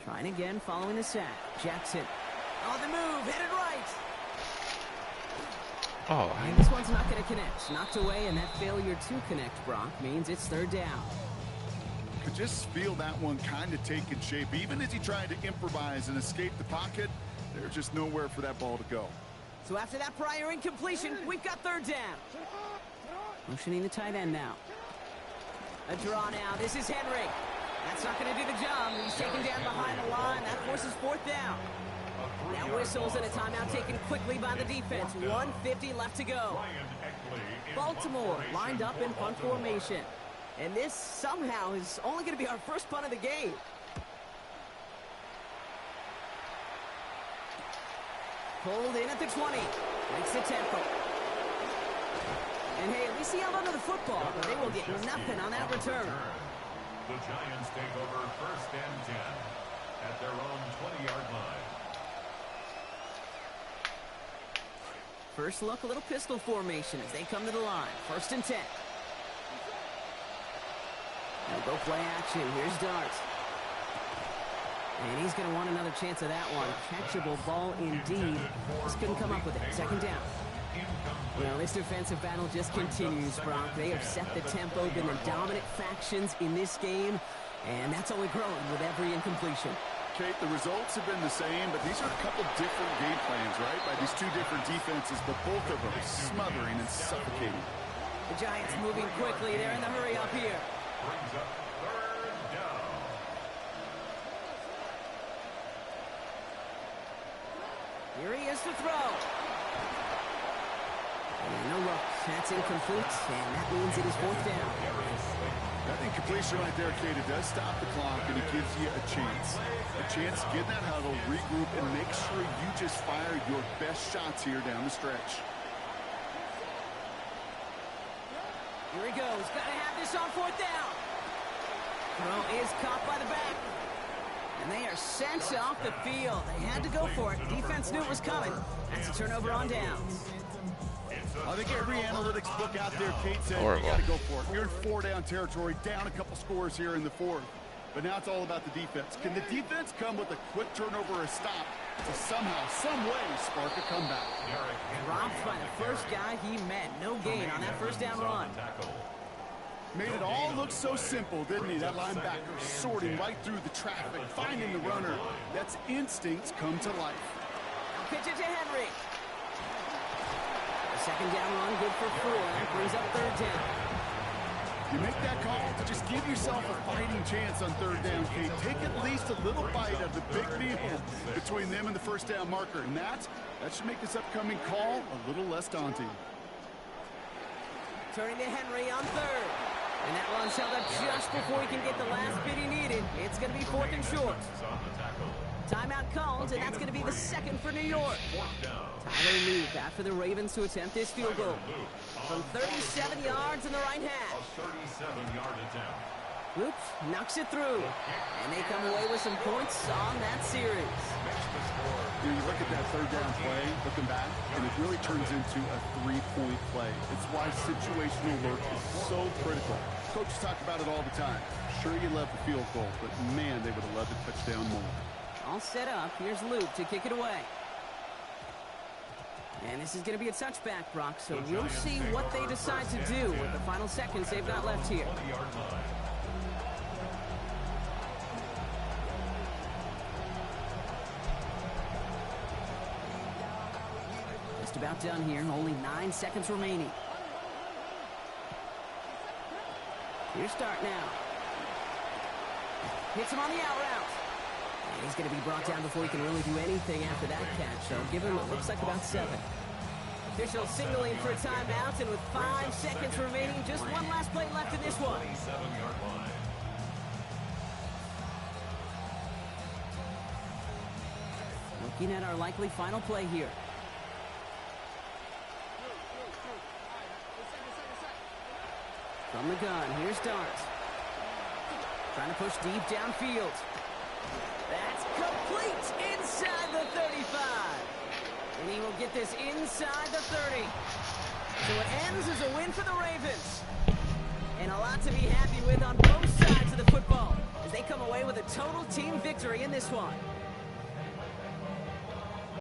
Trying again following the sack. Jackson on the move, hit it right. Oh, And this one's not going to connect. Knocked away, and that failure to connect, Brock, means it's third down. Could just feel that one kind of taking shape. Even as he tried to improvise and escape the pocket, there's just nowhere for that ball to go. So after that prior incompletion, we've got third down. Motioning the tight end now. A draw now. This is Henry. That's not going to do the job. He's taken down behind the line. That forces fourth down. Now whistles and a timeout taken quickly by the defense. 1:50 left to go. Baltimore lined up in punt formation. And this somehow is only going to be our first punt of the game. Pulled in at the 20. Breaks the tempo. And hey, at least he held onto the football, but they will get nothing on that return. The Giants take over first and 10 at their own 20-yard line. First look, a little pistol formation as they come to the line. 1st and 10. They'll go play action. Here's Dart. And he's going to want another chance of that one. Catchable ball indeed. Just couldn't come up with it. 2nd down. Well, this defensive battle just continues, Brock. They have set the tempo, been the dominant factions in this game, and that's only growing with every incompletion. Kate, the results have been the same, but these are a couple different game plans, right? By these two different defenses, but both of them smothering and suffocating. The Giants moving quickly. They're in the hurry up here. Brings up 3rd down. Here he is to throw. And no look. That's incomplete, and that means it is 4th down. That incompletion right there, Kate, it does stop the clock, and it gives you a chance. A chance to get in that huddle, regroup, and make sure you just fire your best shots here down the stretch. Here he goes. Got to have this on 4th down. Throw is caught by the back. And they are sent off the field. They had to go for it. Defense knew it was coming. That's a turnover on downs. I think every analytics book out there, Kate said, you got to go for it. You're in 4-down territory, down a couple scores here in the 4th. But now it's all about the defense. Can the defense come with a quick turnover or a stop to somehow, some way, spark a comeback? Dropped by the first guy he met. No gain on that 1st down run. Made it all look so simple, didn't he? That linebacker sorting right through the traffic, finding the runner. That's instincts come to life. Pitch it to Henry. The 2nd down run, good for 4. That brings up 3rd down. You make that call to just give yourself a fighting chance on 3rd down, Kate. Take at least a little bite of the big meal between them and the 1st down marker. And that should make this upcoming call a little less daunting. Turning to Henry on 3rd. And that run's held up just before he can get the last bit he needed. It's going to be 4th and short. Timeout called, and that's going to be the 2nd for New York. Tyler Luke after the Ravens to attempt this field goal. From 37 yards in the right half. 37-yard attempt. Luke knocks it through. And they come away with some points on that series. You look at that 3rd down play, looking back, and it really turns into a 3-point play. It's why situational work is so critical. Coaches talk about it all the time. Sure, you love the field goal, but man, they would have loved a touchdown more. All set up. Here's Luke to kick it away. And this is going to be a touchback, Brock, so we'll see what they decide to do with the final seconds they've got left here. Just about done here. Only 9 seconds remaining. Here's start now. Hits him on the out route. And he's going to be brought down before he can really do anything after that catch. So give him what looks like about 7. Official signaling for a timeout, and with 5 seconds remaining, just one last play left in this one. Looking at our likely final play here. From the gun, here's Dart. Trying to push deep downfield. That's complete inside the 35. And he will get this inside the 30. So it ends as a win for the Ravens. And a lot to be happy with on both sides of the football as they come away with a total team victory in this one.